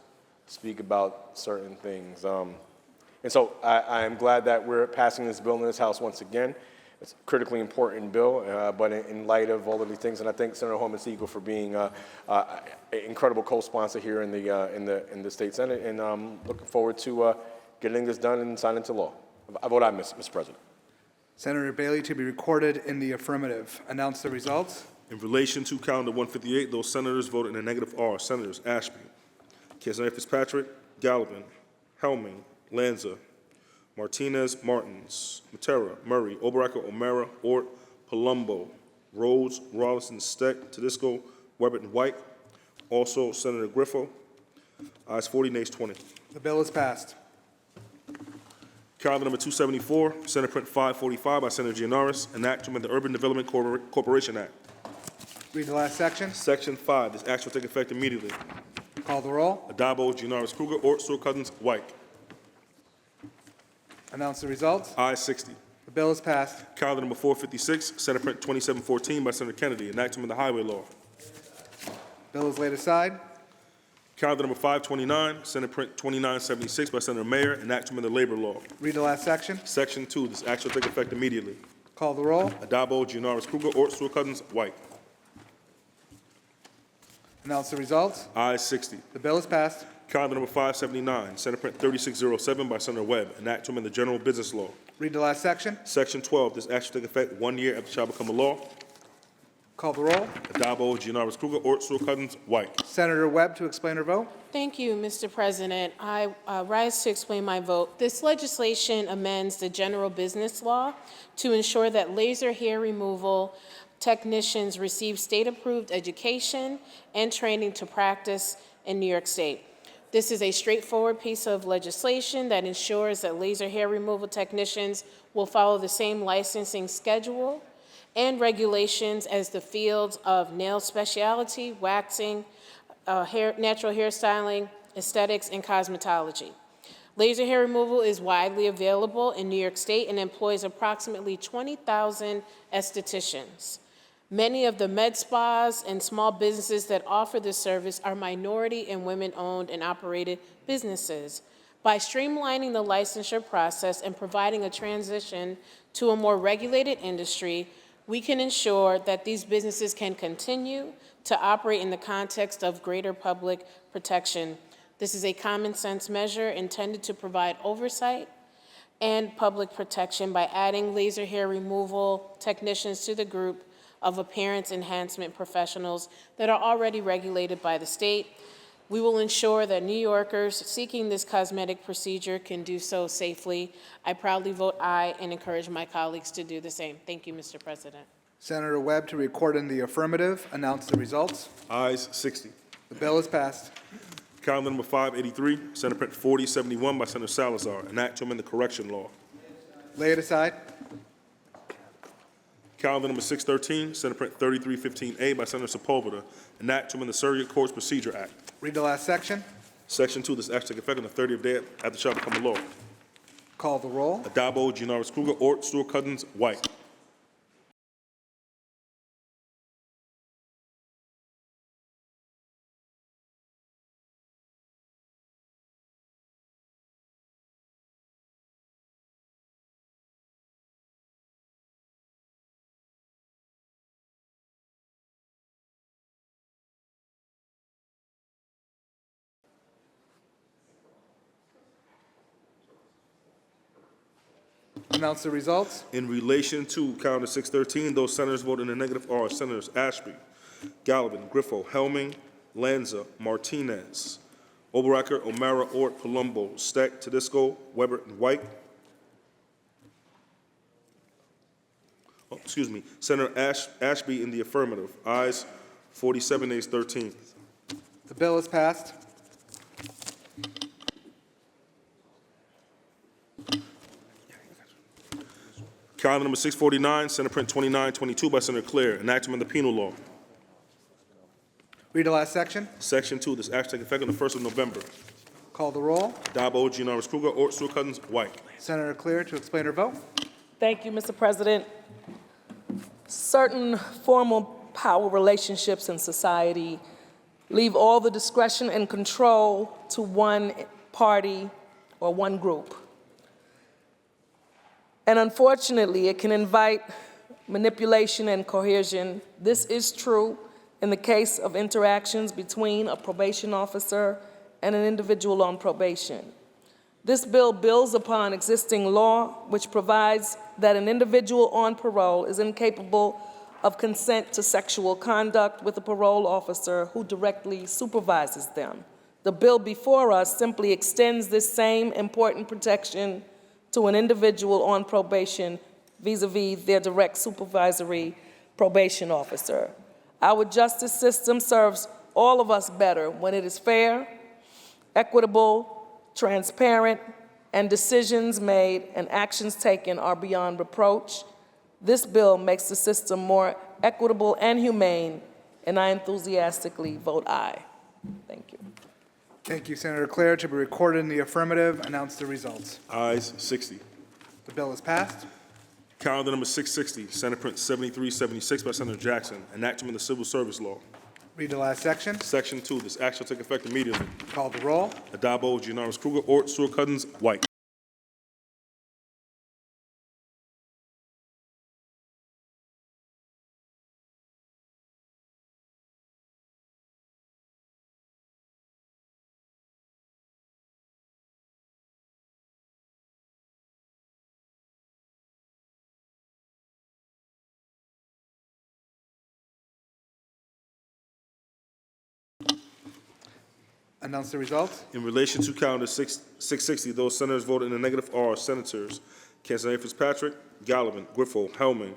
speak about certain things? And so I am glad that we're passing this bill in this House once again. It's a critically important bill, but in light of all of these things, and I thank Senator Holman Siegel for being an incredible co-sponsor here in the State Senate, and looking forward to getting this done and signed into law. I vote aye, Mr. President. Senator Bailey to be recorded in the affirmative. Announce the results. In relation to calendar 158, those senators voted in the negative are Senators Ashby, Kenzari Fitzpatrick, Galvin, Helming, Lanza, Martinez, Martins, Matera, Murray, Oberacker, O'Mara, Ort, Palumbo, Rhodes, Rollison, Steck, Tedisco, Weber, and White. Also, Senator Griffo. Ayes 40, nays 20. The bill is passed. Calendar number 274, Senate Print 545 by Senator Gianaris, an act to amend the Urban Development Corporation Act. Read the last section. Section 5, this act shall take effect immediately. Call the roll. Adabo, Gianaris, Kruger, Ort, Stewart Cousins, White. Announce the results. Ayes 60. The bill is passed. Calendar number 456, Senate Print 2714 by Senator Kennedy, an act to amend the Highway Law. Bill is laid aside. Calendar number 529, Senate Print 2976 by Senator Mayer, an act to amend the Labor Law. Read the last section. Section 2, this act shall take effect immediately. Call the roll. Adabo, Gianaris, Kruger, Ort, Stewart Cousins, White. Announce the results. Ayes 60. The bill is passed. Calendar number 579, Senate Print 3607 by Senator Webb, an act to amend the General Business Law. Read the last section. Section 12, this act shall take effect 1 year after it shall become a law. Call the roll. Adabo, Gianaris, Kruger, Ort, Stewart Cousins, White. Senator Webb to explain her vote. Thank you, Mr. President. I rise to explain my vote. This legislation amends the general business law to ensure that laser hair removal technicians receive state-approved education and training to practice in New York State. This is a straightforward piece of legislation that ensures that laser hair removal technicians will follow the same licensing schedule and regulations as the fields of nail specialty, waxing, natural hairstyling, aesthetics, and cosmetology. Laser hair removal is widely available in New York State and employs approximately 20,000 estheticians. Many of the med spas and small businesses that offer this service are minority and women-owned and operated businesses. By streamlining the licensure process and providing a transition to a more regulated industry, we can ensure that these businesses can continue to operate in the context of greater public protection. This is a common sense measure intended to provide oversight and public protection by adding laser hair removal technicians to the group of appearance enhancement professionals that are already regulated by the state. We will ensure that New Yorkers seeking this cosmetic procedure can do so safely. I proudly vote aye and encourage my colleagues to do the same. Thank you, Mr. President. Senator Webb to record in the affirmative. Announce the results. Ayes 60. The bill is passed. Calendar number 583, Senate Print 4071 by Senator Salazar, an act to amend the correction law. Lay it aside. Calendar number 613, Senate Print 3315A by Senator Sepulveda, an act to amend the Surrogate Courts Procedure Act. Read the last section. Section 2, this act shall take effect on the 30th day after it shall become a law. Call the roll. Adabo, Gianaris, Kruger, Ort, Stewart Cousins, White. Announce the results. In relation to Calendar 613, those senators voting in the negative are Senators Ashby, Galvin, Griffo, Helming, Lanza, Martinez, Oberacker, O'Mara, Ort, Palumbo, Steck, Tedisco, Weber, and White. Senator Ashby in the affirmative. Ayes 47, nays 13. The bill is passed. Calendar number 649, Senate Print 2922 by Senator Claire, an act to amend the penal law. Read the last section. Section 2, this act shall take effect on the 1st of November. Call the roll. Adabo, Gianaris, Kruger, Ort, Stewart Cousins, White. Senator Claire to explain her vote. Thank you, Mr. President. Certain formal power relationships in society leave all the discretion and control to one party or one group. And unfortunately, it can invite manipulation and coercion. This is true in the case of interactions between a probation officer and an individual on probation. This bill builds upon existing law, which provides that an individual on parole is incapable of consent to sexual conduct with a parole officer who directly supervises them. The bill before us simply extends this same important protection to an individual on probation vis-a-vis their direct supervisory probation officer. Our justice system serves all of us better when it is fair, equitable, transparent, and decisions made and actions taken are beyond reproach. This bill makes the system more equitable and humane, and I enthusiastically vote aye. Thank you. Thank you, Senator Claire. To be recorded in the affirmative, announce the results. Ayes 60. The bill is passed. Calendar number 660, Senate Print 7376 by Senator Jackson, enactment of the Civil Service Law. Read the last section. Section 2, this act shall take effect immediately. Call the roll. Adabo, Gianaris Kruger, Ort, Sewell-Cousins, White. Announce the results. In relation to calendar 660, those senators voted in the negative are Senators Cancelaria Fitzpatrick, Gallivan, Griffo, Hellman,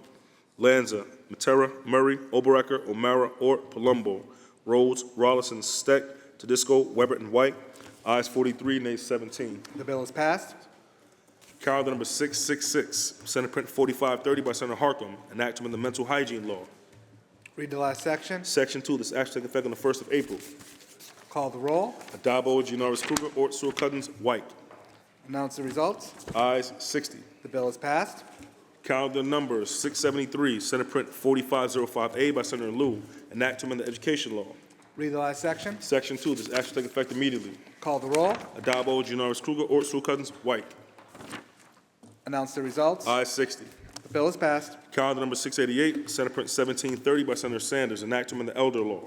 Lanza, Matera, Murray, Oberacker, O'Mara, Ort, Palumbo, Rhodes, Rollison, Steck, Tedisco, Weber, and White. Ayes 43, nays 17. The bill is passed. Calendar number 666, Senate Print 4530 by Senator Harkin, enactment of the Mental Hygiene Law. Read the last section. Section 2, this act shall take effect on the 1st of April. Call the roll. Adabo, Gianaris Kruger, Ort, Sewell-Cousins, White. Announce the results. Ayes 60. The bill is passed. Calendar number 673, Senate Print 4505A by Senator Liu, enactment of the Education Law. Read the last section. Section 2, this act shall take effect immediately. Call the roll. Adabo, Gianaris Kruger, Ort, Sewell-Cousins, White. Announce the results. Ayes 60. The bill is passed. Calendar number 688, Senate Print 1730 by Senator Sanders, enactment of the Elder Law.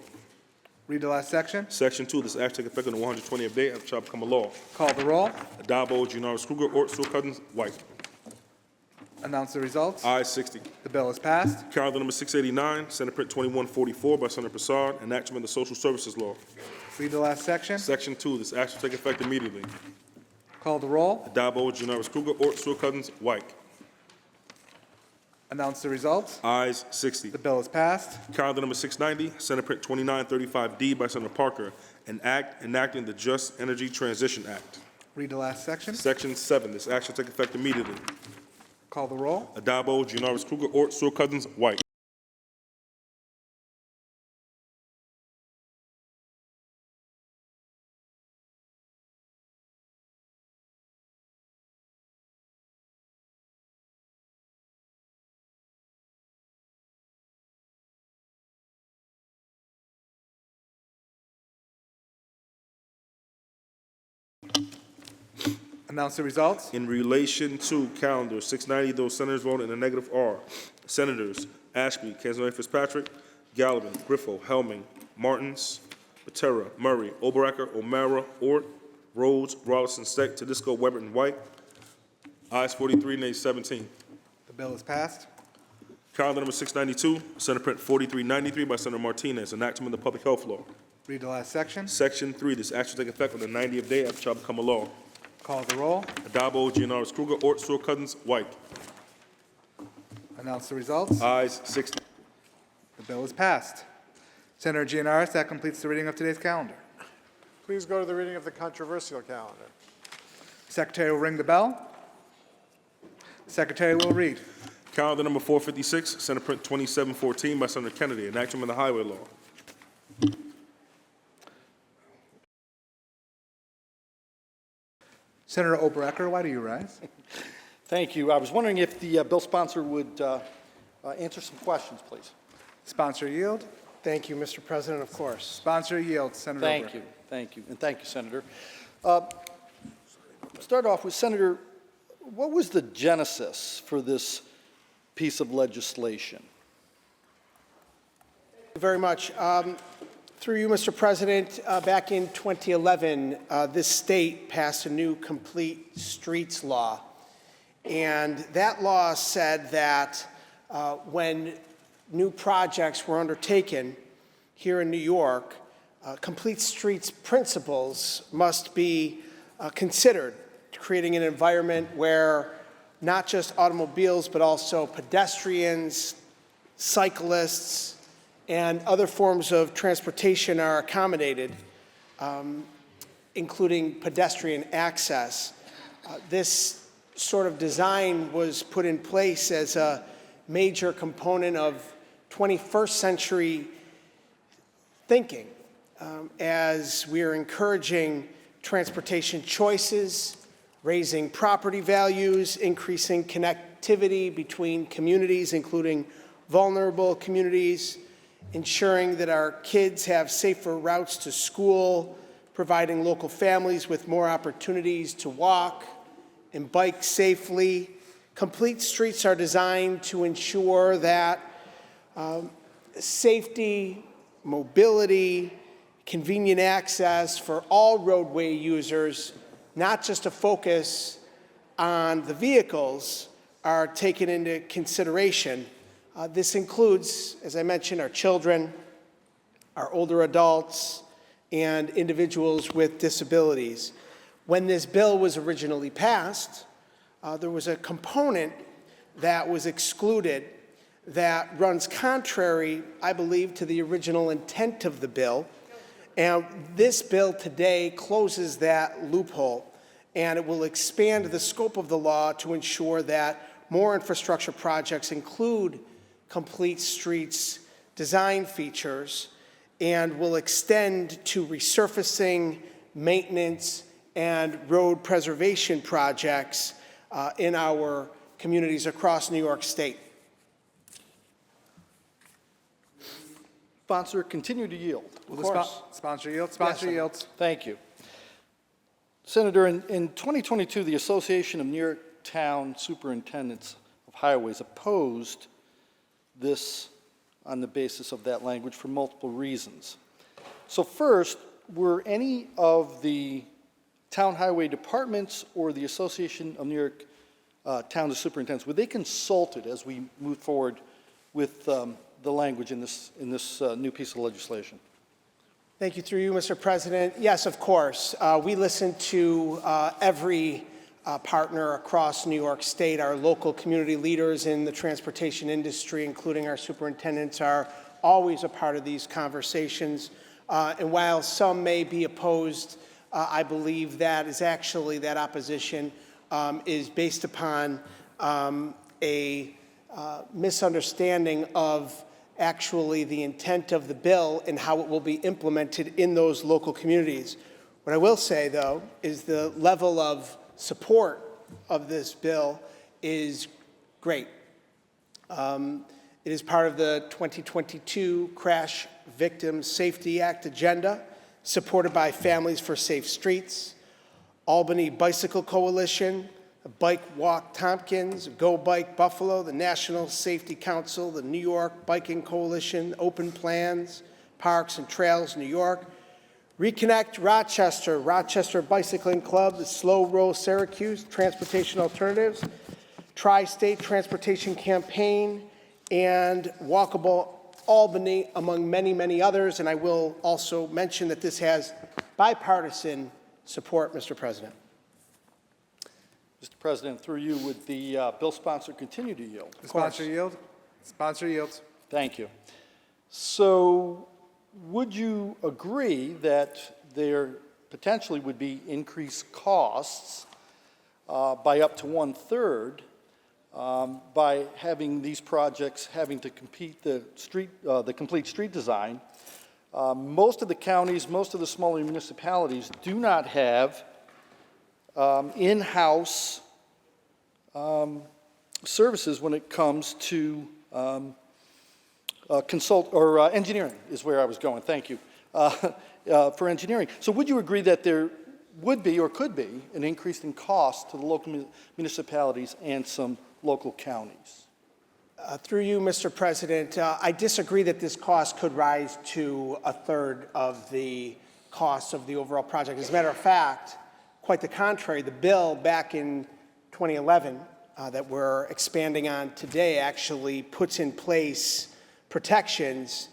Read the last section. Section 2, this act take effect on the 120th day after it shall become a law. Call the roll. Adabo, Gianaris Kruger, Ort, Sewell-Cousins, White. Announce the results. Ayes 60. The bill is passed. Calendar number 689, Senate Print 2144 by Senator Prasad, enactment of the Social Services Law. Read the last section. Section 2, this act shall take effect immediately. Call the roll. Adabo, Gianaris Kruger, Ort, Sewell-Cousins, White. Announce the results. Ayes 60. The bill is passed. Calendar number 690, Senate Print 2935D by Senator Parker, an act enacting the Just Energy Transition Act. Read the last section. Section 7, this act shall take effect immediately. Call the roll. Adabo, Gianaris Kruger, Ort, Sewell-Cousins, White. Announce the results. In relation to calendar 690, those senators voted in the negative are Senators Ashby, Cancelaria Fitzpatrick, Gallivan, Griffo, Hellman, Martins, Matera, Murray, Oberacker, O'Mara, Ort, Rhodes, Rollison, Steck, Tedisco, Weber, and White. Ayes 43, nays 17. The bill is passed. Calendar number 692, Senate Print 4393 by Senator Martinez, enactment of the Public Health Law. Read the last section. Section 3, this act shall take effect on the 90th day after it shall become a law. Call the roll. Adabo, Gianaris Kruger, Ort, Sewell-Cousins, White. Announce the results. Ayes 60. The bill is passed. Senator Gianaris, that completes the reading of today's calendar. Please go to the reading of the controversial calendar. Secretary will ring the bell. Secretary will read. Calendar number 456, Senate Print 2714 by Senator Kennedy, enactment of the Highway Law. Senator Oberacker, why do you rise? Thank you. I was wondering if the bill sponsor would answer some questions, please. Sponsor yield. Thank you, Mr. President, of course. Sponsor yield, Senator Thank Oberacker. you. Thank you. And thank you, Senator. Start off with, Senator, what was the genesis for this piece of legislation? Thank you very much. Through you, Mr. President, back in 2011, this state passed a new complete streets law. And that law said that when new projects were undertaken here in New York, Complete Streets principles must be considered, creating an environment where not just automobiles, but also pedestrians, cyclists, and other forms of transportation are accommodated, including pedestrian access. This sort of design was put in place as a major component of 21st century thinking, as we are encouraging transportation choices, raising property values, increasing connectivity between communities, including vulnerable communities, ensuring that our kids have safer routes to school, providing local families with more opportunities to walk and bike safely. Complete Streets are designed to ensure that safety, mobility, convenient access for all roadway users, not just a focus on the vehicles, are taken into consideration. This includes, as I mentioned, our children, our older adults, and individuals with disabilities. When this bill was originally passed, there was a component that was excluded that runs contrary, I believe, to the original intent of the bill. And this bill today closes that loophole, and it will expand the scope of the law to ensure that more infrastructure projects include Complete Streets design features and will extend to resurfacing, maintenance, and road preservation projects in our communities across New York State. Sponsor, continue to yield. Will the sponsor yield? Sponsor yields. Thank you. Senator, in 2022, the Association of New York Town Superintendents of Highways opposed this on the basis of that language for multiple reasons. So first, were any of the town highway departments or the Association of New York Town Superintendents, were they consulted as we move forward with the language in this new piece of legislation? Thank you. Through you, Mr. President. Yes, of course. We listen to every partner across New York State. Our local community leaders in the transportation industry, including our superintendents, are always a part of these conversations. And while some may be opposed, I believe that is actually, that opposition is based upon a misunderstanding of actually the intent of the bill and how it will be implemented in those local communities. What I will say, though, is the level of support of this bill is great. It is part of the 2022 Crash Victim Safety Act agenda, supported by Families for Safe Streets, Albany Bicycle Coalition, Bike Walk Tompkins, Go Bike Buffalo, the National Safety Council, the New York Biking Coalition, Open Plans, Parks and Trails New York, Reconnect Rochester, Rochester Bicycling Club, the Slow Roll Syracuse, Transportation Alternatives, Tri-State Transportation Campaign, and Walkable Albany, among many, many others. And I will also mention that this has bipartisan support, Mr. President. Mr. President, through you, would the bill sponsor continue to yield? The sponsor yield. Sponsor yields. Thank you. So would you agree that there potentially would be increased costs by up to 1/3 by having these projects having to compete the complete street design? Most of the counties, most of the smaller municipalities do not have in-house services when it comes to engineering is where I was going, thank you, for engineering. So would you agree that there would be or could be an increase in cost to the local municipalities and some local counties? Through you, Mr. President, I disagree that this cost could rise to 1/3 of the cost of the overall project. As a matter of fact, quite the contrary, the bill back in 2011 that we're expanding on today actually puts in place protections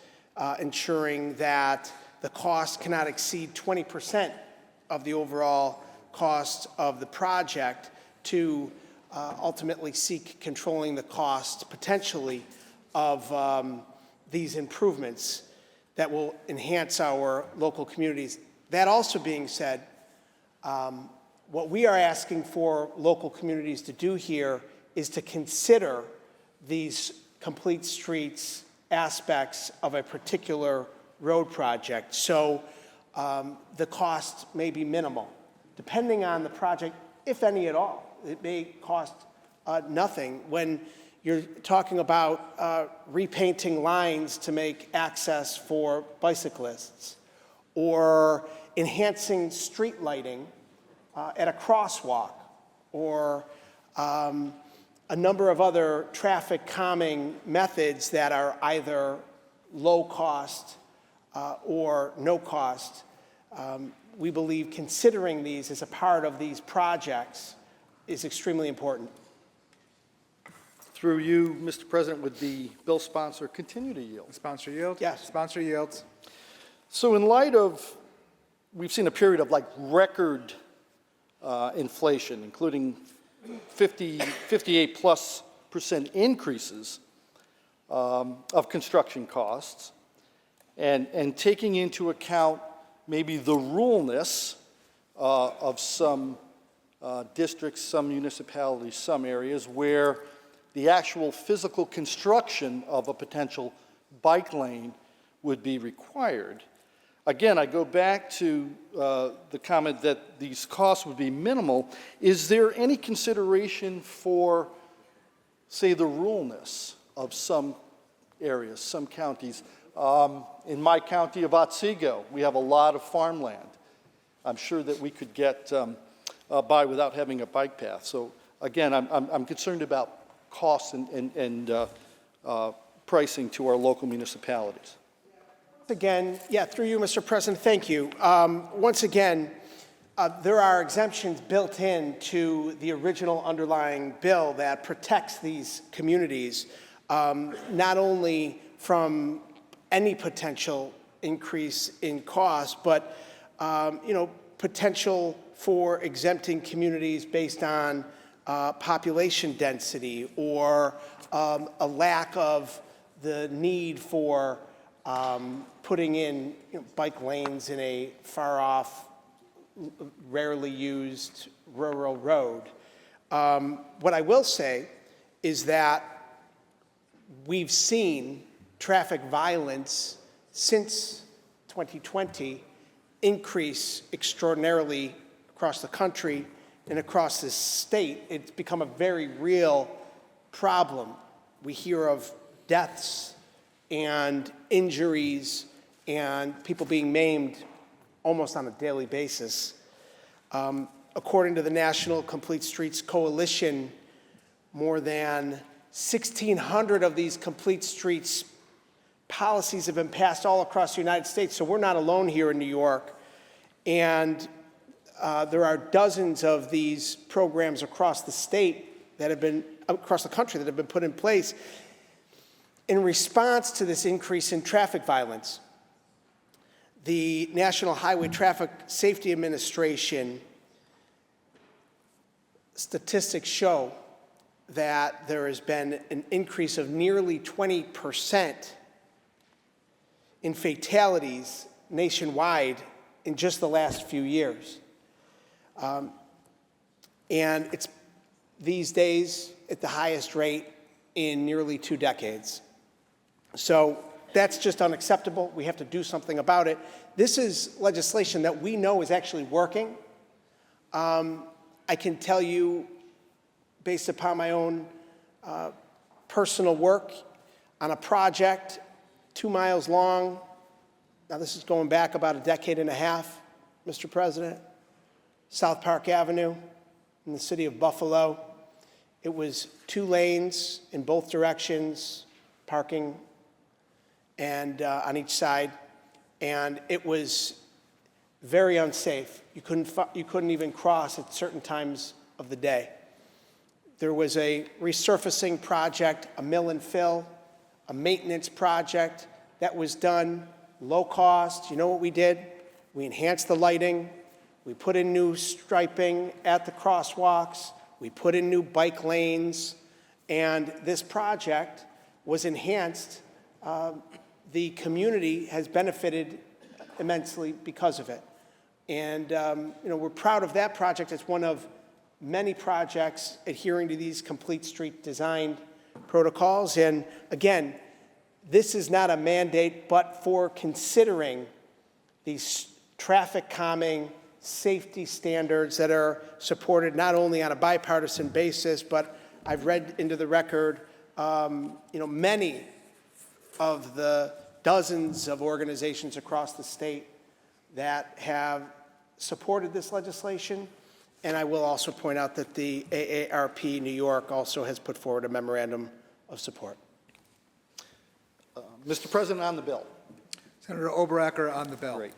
ensuring that the cost cannot exceed 20% of the overall cost of the project to ultimately seek controlling the cost potentially of these improvements that will enhance our local communities. That also being said, what we are asking for local communities to do here is to consider these complete streets aspects of a particular road project. So the cost may be minimal. Depending on the project, if any at all, it may cost nothing. When you're talking about repainting lines to make access for bicyclists, or enhancing street lighting at a crosswalk, or a number of other traffic calming methods that are either low cost or no cost. We believe considering these as a part of these projects is extremely important. Through you, Mr. President, would the bill sponsor continue to yield? Sponsor yield? Yes. Sponsor yields. So in light of, we've seen a period of like record inflation, including 58+% increases of construction costs, and taking into account maybe the ruralness of some districts, some municipalities, some areas where the actual physical construction of a potential bike lane would be required. Again, I go back to the comment that these costs would be minimal. Is there any consideration for, say, the ruralness of some areas, some counties? In my county of Otsego, we have a lot of farmland. I'm sure that we could get by without having a bike path. So again, I'm concerned about costs and pricing to our local municipalities. Again, yeah, through you, Mr. President, thank you. Once again, there are exemptions built in to the original underlying bill that protects these communities, not only from any potential increase in cost, but potential for exempting communities based on population density or a lack of the need for putting in bike lanes in a far-off, rarely used rural road. What I will say is that we've seen traffic violence since 2020 increase extraordinarily across the country and across this state. It's become a very real problem. We hear of deaths and injuries and people being maimed almost on a daily basis. According to the National Complete Streets Coalition, more than 1,600 of these complete streets policies have been passed all across the United States, so we're not alone here in New York. And there are dozens of these programs across the state that have been, across the country, that have been put in place in response to this increase in traffic violence. The National Highway Traffic Safety Administration statistics show that there has been an increase of nearly 20% in fatalities nationwide in just the last few years. And it's these days at the highest rate in nearly 2 decades. So that's just unacceptable. We have to do something about it. This is legislation that we know is actually working. I can tell you, based upon my own personal work on a project 2 miles long. Now, this is going back about a decade and a half, Mr. President. South Park Avenue in the city of Buffalo. It was 2 lanes in both directions, parking and on each side, and it was very unsafe. You couldn't even cross at certain times of the day. There was a resurfacing project, a mill and fill, a maintenance project that was done low cost. You know what we did? We enhanced the lighting. We put in new striping at the crosswalks. We put in new bike lanes. And this project was enhanced. The community has benefited immensely because of it. And we're proud of that project. It's one of many projects adhering to these complete street design protocols. And again, this is not a mandate, but for considering these traffic calming safety standards that are supported not only on a bipartisan basis, but I've read into the record, many of the dozens of organizations across the state that have supported this legislation. And I will also point out that the AARP New York also has put forward a memorandum of support. Mr. President, on the bill. Senator Oberacker on the bill. Great.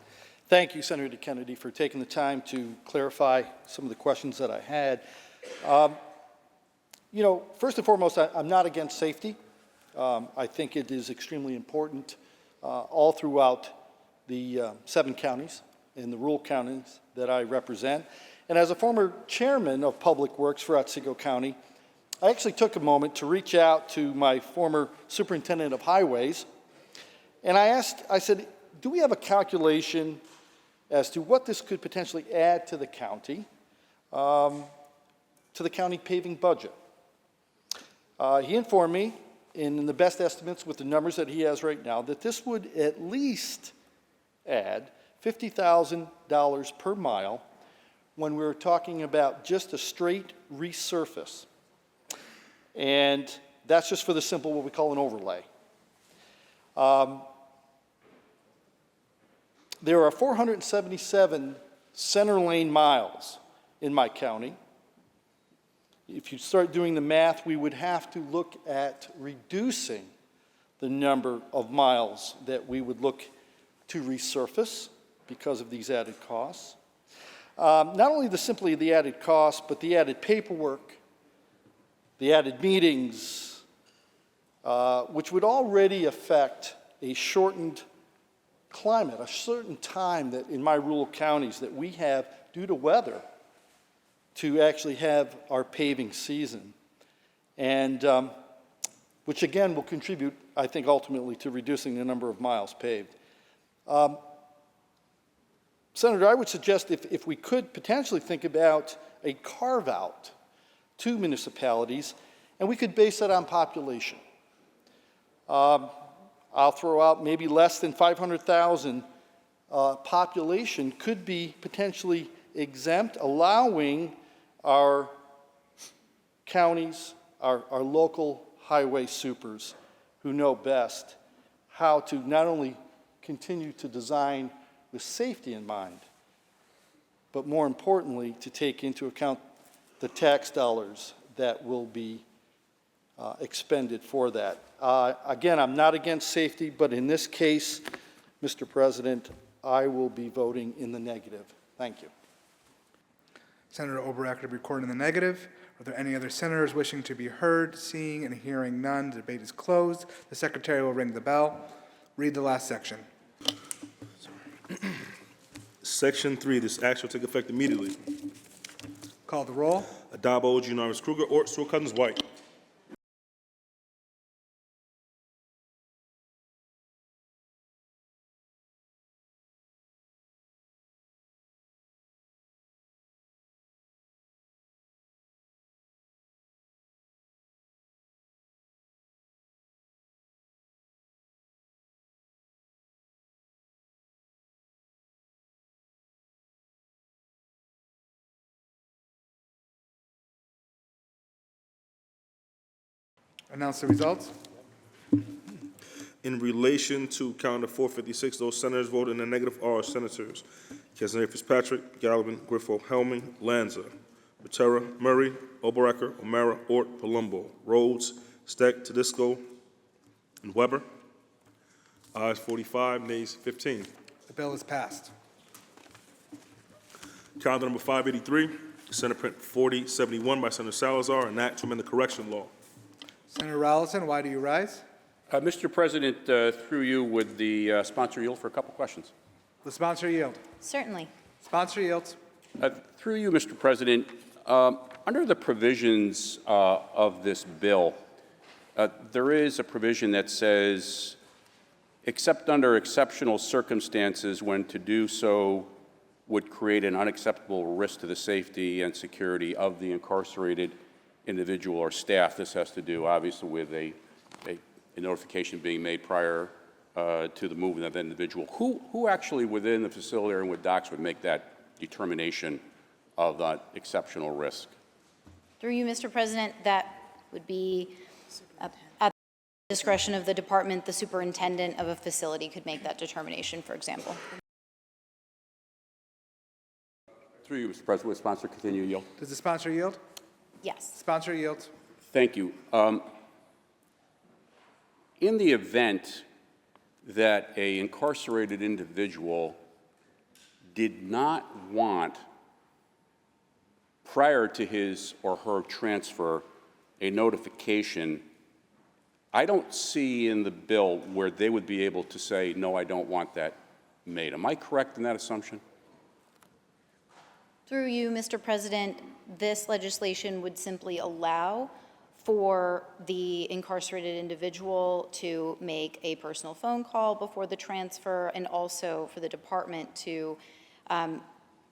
Thank you, Senator Kennedy, for taking the time to clarify some of the questions that I had. First and foremost, I'm not against safety. I think it is extremely important all throughout the 7 counties and the rural counties that I represent. And as a former chairman of Public Works for Otsego County, I actually took a moment to reach out to my former superintendent of highways, and I said, do we have a calculation as to what this could potentially add to the county paving budget? He informed me, in the best estimates with the numbers that he has right now, that this would at least add $50,000 per mile when we're talking about just a straight resurface. And that's just for the simple, what we call an overlay. There are 477 center lane miles in my county. If you start doing the math, we would have to look at reducing the number of miles that we would look to resurface because of these added costs. Not only simply the added costs, but the added paperwork, the added meetings, which would already affect a shortened climate, a certain time that in my rural counties that we have due to weather to actually have our paving season, and which again will contribute, I think, ultimately to reducing the number of miles paved. Senator, I would suggest if we could potentially think about a carve-out to municipalities, and we could base that on population. I'll throw out maybe less than 500,000 population could be potentially exempt, allowing our counties, our local highway supers who know best how to not only continue to design with safety in mind, but more importantly, to take into account the tax dollars that will be expended for that. Again, I'm not against safety, but in this case, Mr. President, I will be voting in the negative. Thank you. Senator Oberacker to be recorded in the negative. Are there any other senators wishing to be heard? Seeing and hearing none, the debate is closed. The secretary will ring the bell. Read the last section. Section 3, this act shall take effect immediately. Call the roll. Adabo, Janoris Kruger, Ort, Sewell Cousins, White. Announce the results. In relation to calendar 456, those senators voted in the negative are Senators Casimir Fitzpatrick, Gallivan, Griffo, Helming, Lanza, Matera, Murray, Oberacker, O'Mara, Ort, Palumbo, Rhodes, Steck, Tedisco, and Weber. Ayes 45, nays 15. The bill is passed. Calendar number 583, Senate Print 4071 by Senator Salazar, an act to amend the correction law. Senator Rollison, why do you rise? Mr. President, through you, would the sponsor yield for a couple questions? The sponsor yield. Certainly. Sponsor yields. Through you, Mr. President, under the provisions of this bill, there is a provision that says, except under exceptional circumstances when to do so would create an unacceptable risk to the safety and security of the incarcerated individual or staff. This has to do, obviously, with a notification being made prior to the movement of the individual. Who actually within the facility or with DOCS would make that determination of that exceptional risk? Through you, Mr. President, that would be at the discretion of the department. The superintendent of a facility could make that determination, for example. Through you, Mr. President, would the sponsor continue to yield? Does the sponsor yield? Yes. Sponsor yields. Thank you. In the event that an incarcerated individual did not want, prior to his or her transfer, a notification, I don't see in the bill where they would be able to say, no, I don't want that made. Am I correct in that assumption? Through you, Mr. President, this legislation would simply allow for the incarcerated individual to make a personal phone call before the transfer, and also for the department to,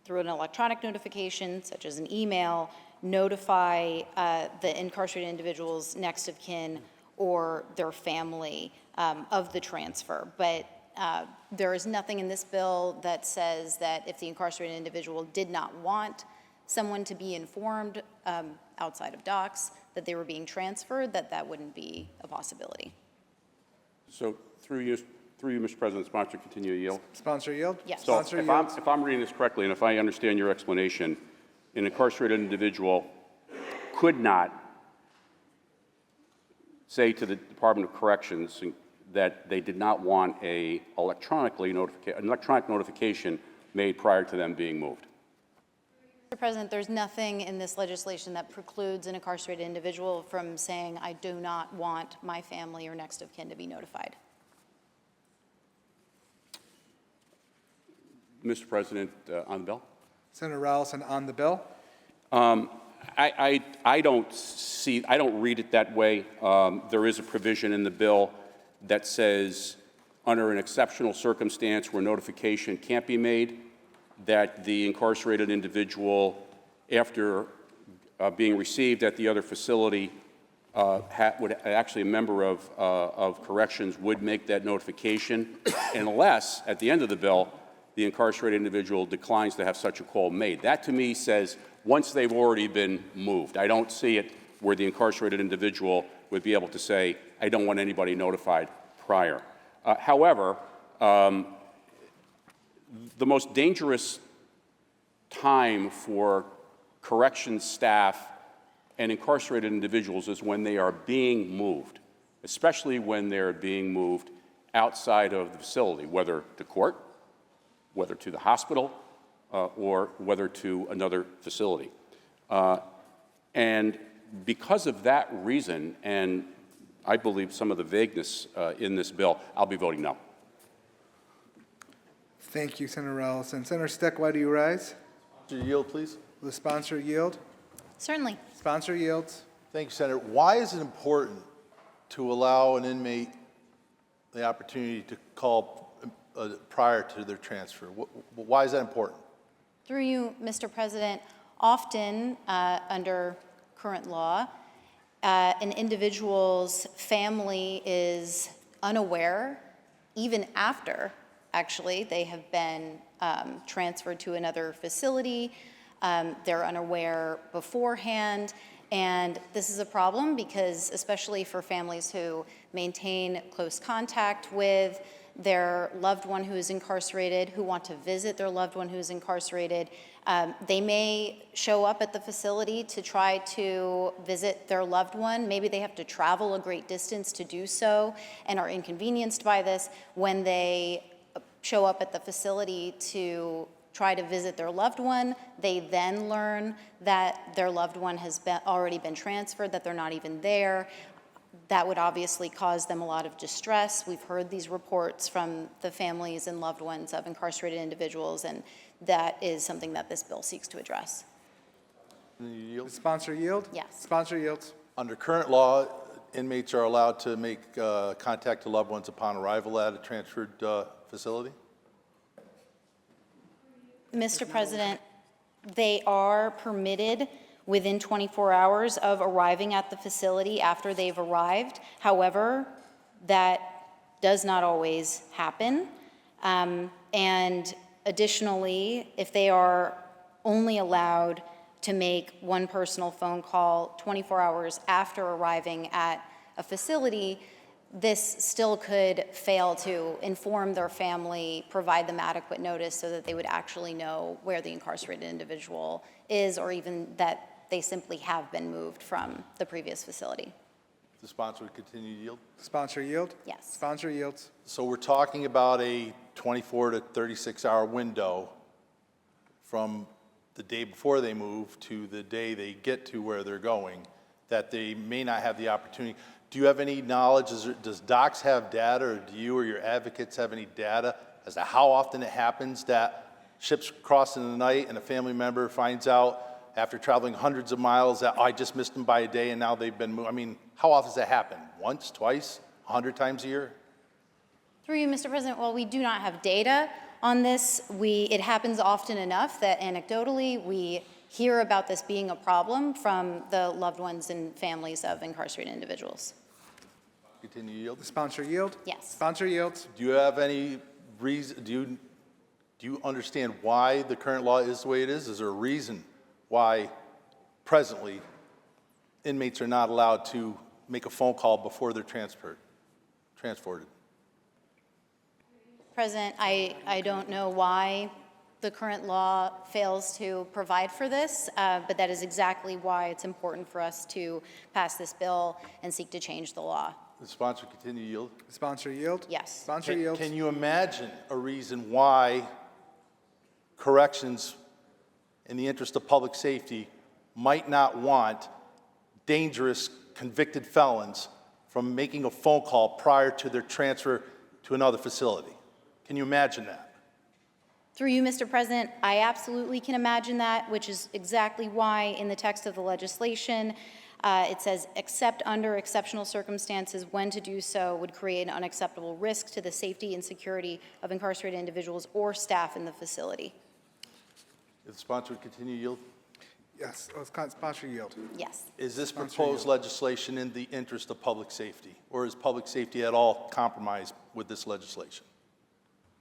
through an electronic notification, such as an email, notify the incarcerated individual's next of kin or their family of the transfer. But there is nothing in this bill that says that if the incarcerated individual did not want someone to be informed outside of DOCS that they were being transferred, that wouldn't be a possibility. So through you, Mr. President, sponsor continue to yield? Sponsor yield? Yes. So Sponsor if I'm reading this correctly, and if I understand your explanation, an incarcerated individual could not say to the Department of Corrections that they did not want an electronic notification made prior to them being moved. Mr. President, there's nothing in this legislation that precludes an incarcerated individual from saying, I do not want my family or next of kin to be notified. Mr. President, on the bill? Senator Rallison on the bill. I don't read it that way. There is a provision in the bill that says under an exceptional circumstance where notification can't be made, that the incarcerated individual, after being received at the other facility, would actually a member of corrections would make that notification, unless at the end of the bill the incarcerated individual declines to have such a call made. That to me says once they've already been moved. I don't see it where the incarcerated individual would be able to say, I don't want anybody notified prior. However, the most dangerous time for corrections staff and incarcerated individuals is when they are being moved, especially when they're being moved outside of the facility, whether to court, whether to the hospital, or whether to another facility. And because of that reason, and I believe some of the vagueness in this bill, I'll be voting no. Thank you, Senator Rallison. Senator Steck, why do you rise? Sponsor yield, please. Will the sponsor yield? Certainly. Sponsor yields. Thank you, Senator. Why is it important to allow an inmate the opportunity to call prior to their transfer? Why is that important? Through you, Mr. President, often under current law, an individual's family is unaware, even after, actually, they have been transferred to another facility. They're unaware beforehand. And this is a problem because, especially for families who maintain close contact with their loved one who is incarcerated, who want to visit their loved one who is incarcerated, they may show up at the facility to try to visit their loved one. Maybe they have to travel a great distance to do so and are inconvenienced by this. When they show up at the facility to try to visit their loved one, they then learn that their loved one has already been transferred, that they're not even there. That would obviously cause them a lot of distress. We've heard these reports from the families and loved ones of incarcerated individuals, and that is something that this bill seeks to address. Sponsor yield? Yes. Sponsor yields. Under current law, inmates are allowed to make contact to loved ones upon arrival at a transferred facility? Mr. President, they are permitted within 24 hours of arriving at the facility after they've arrived. However, that does not always happen. And additionally, if they are only allowed to make one personal phone call 24 hours after arriving at a facility, this still could fail to inform their family, provide them adequate notice so that they would actually know where the incarcerated individual is, or even that they simply have been moved from the previous facility. The sponsor would continue to yield? Sponsor yield? Yes. Sponsor yields. So we're talking about a 24 to 36-hour window from the day before they move to the day they get to where they're going, that they may not have the opportunity. Do you have any knowledge, does DOCS have data, or do you or your advocates have any data as to how often it happens that ships cross in the night and a family member finds out after traveling hundreds of miles that, oh, I just missed them by a day and now they've been moved? I mean, how often does that happen? Once, twice, 100 times a year? Through you, Mr. President, while we do not have data on this, it happens often enough that anecdotally we hear about this being a problem from the loved ones and families of incarcerated individuals. Continue to yield? Sponsor yield? Yes. Sponsor yields. Do you have any reason, do you understand why the current law is the way it is? Is there a reason why presently inmates are not allowed to make a phone call before they're transported? President, I don't know why the current law fails to provide for this, but that is exactly why it's important for us to pass this bill and seek to change the law. The sponsor continue to yield? Sponsor yield? Yes. Sponsor yields. Can you imagine a reason why corrections, in the interest of public safety, might not want dangerous convicted felons from making a phone call prior to their transfer to another facility? Can you imagine that? Through you, Mr. President, I absolutely can imagine that, which is exactly why in the text of the legislation, it says, except under exceptional circumstances, when to do so would create an unacceptable risk to the safety and security of incarcerated individuals or staff in the facility. If the sponsor would continue to yield? Yes. Sponsor yield. Yes. Is this Sponsor proposed yield. legislation in the interest of public safety, or is public safety at all compromised with this legislation?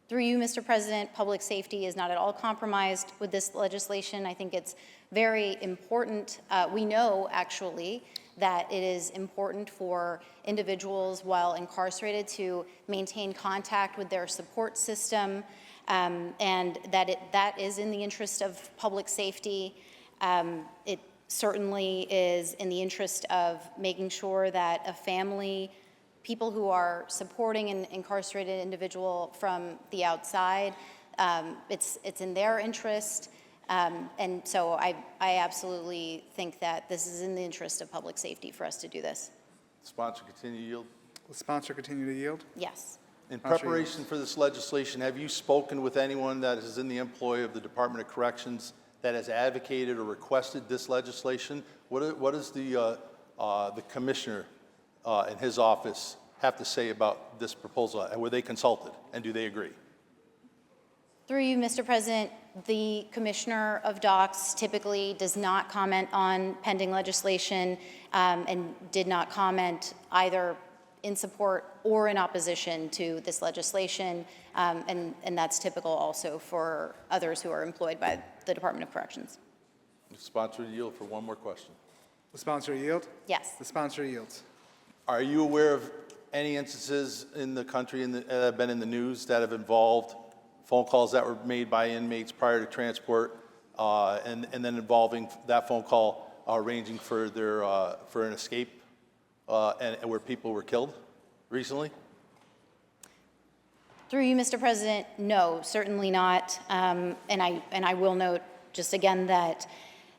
Through you, Mr. President, public safety is not at all compromised with this legislation. I think it's very important. We know, actually, that it is important for individuals while incarcerated to maintain contact with their support system, and that is in the interest of public safety. It certainly is in the interest of making sure that a family, people who are supporting an incarcerated individual from the outside, it's in their interest. And so I absolutely think that this is in the interest of public safety for us to do this. Sponsor continue to yield? Will sponsor continue to yield? Yes. In Sponsor preparation for this legislation, have you spoken with anyone that is in the employ of the Department of Corrections that has advocated or requested this legislation? What is the commissioner in his office have to say about this proposal? Were they consulted, and do they agree? Through you, Mr. President, the Commissioner of DOCS typically does not comment on pending legislation and did not comment either in support or in opposition to this legislation, and that's typical also for others who are employed by the Department of Corrections. The sponsor yield for one more question. The sponsor yield? Yes. The sponsor yields. Are you aware of any instances in the country that have been in the news that have involved phone calls that were made by inmates prior to transport, and then involving that phone call arranging for an escape, and where people were killed recently? Through you, Mr. President, no, certainly not. And I will note just again that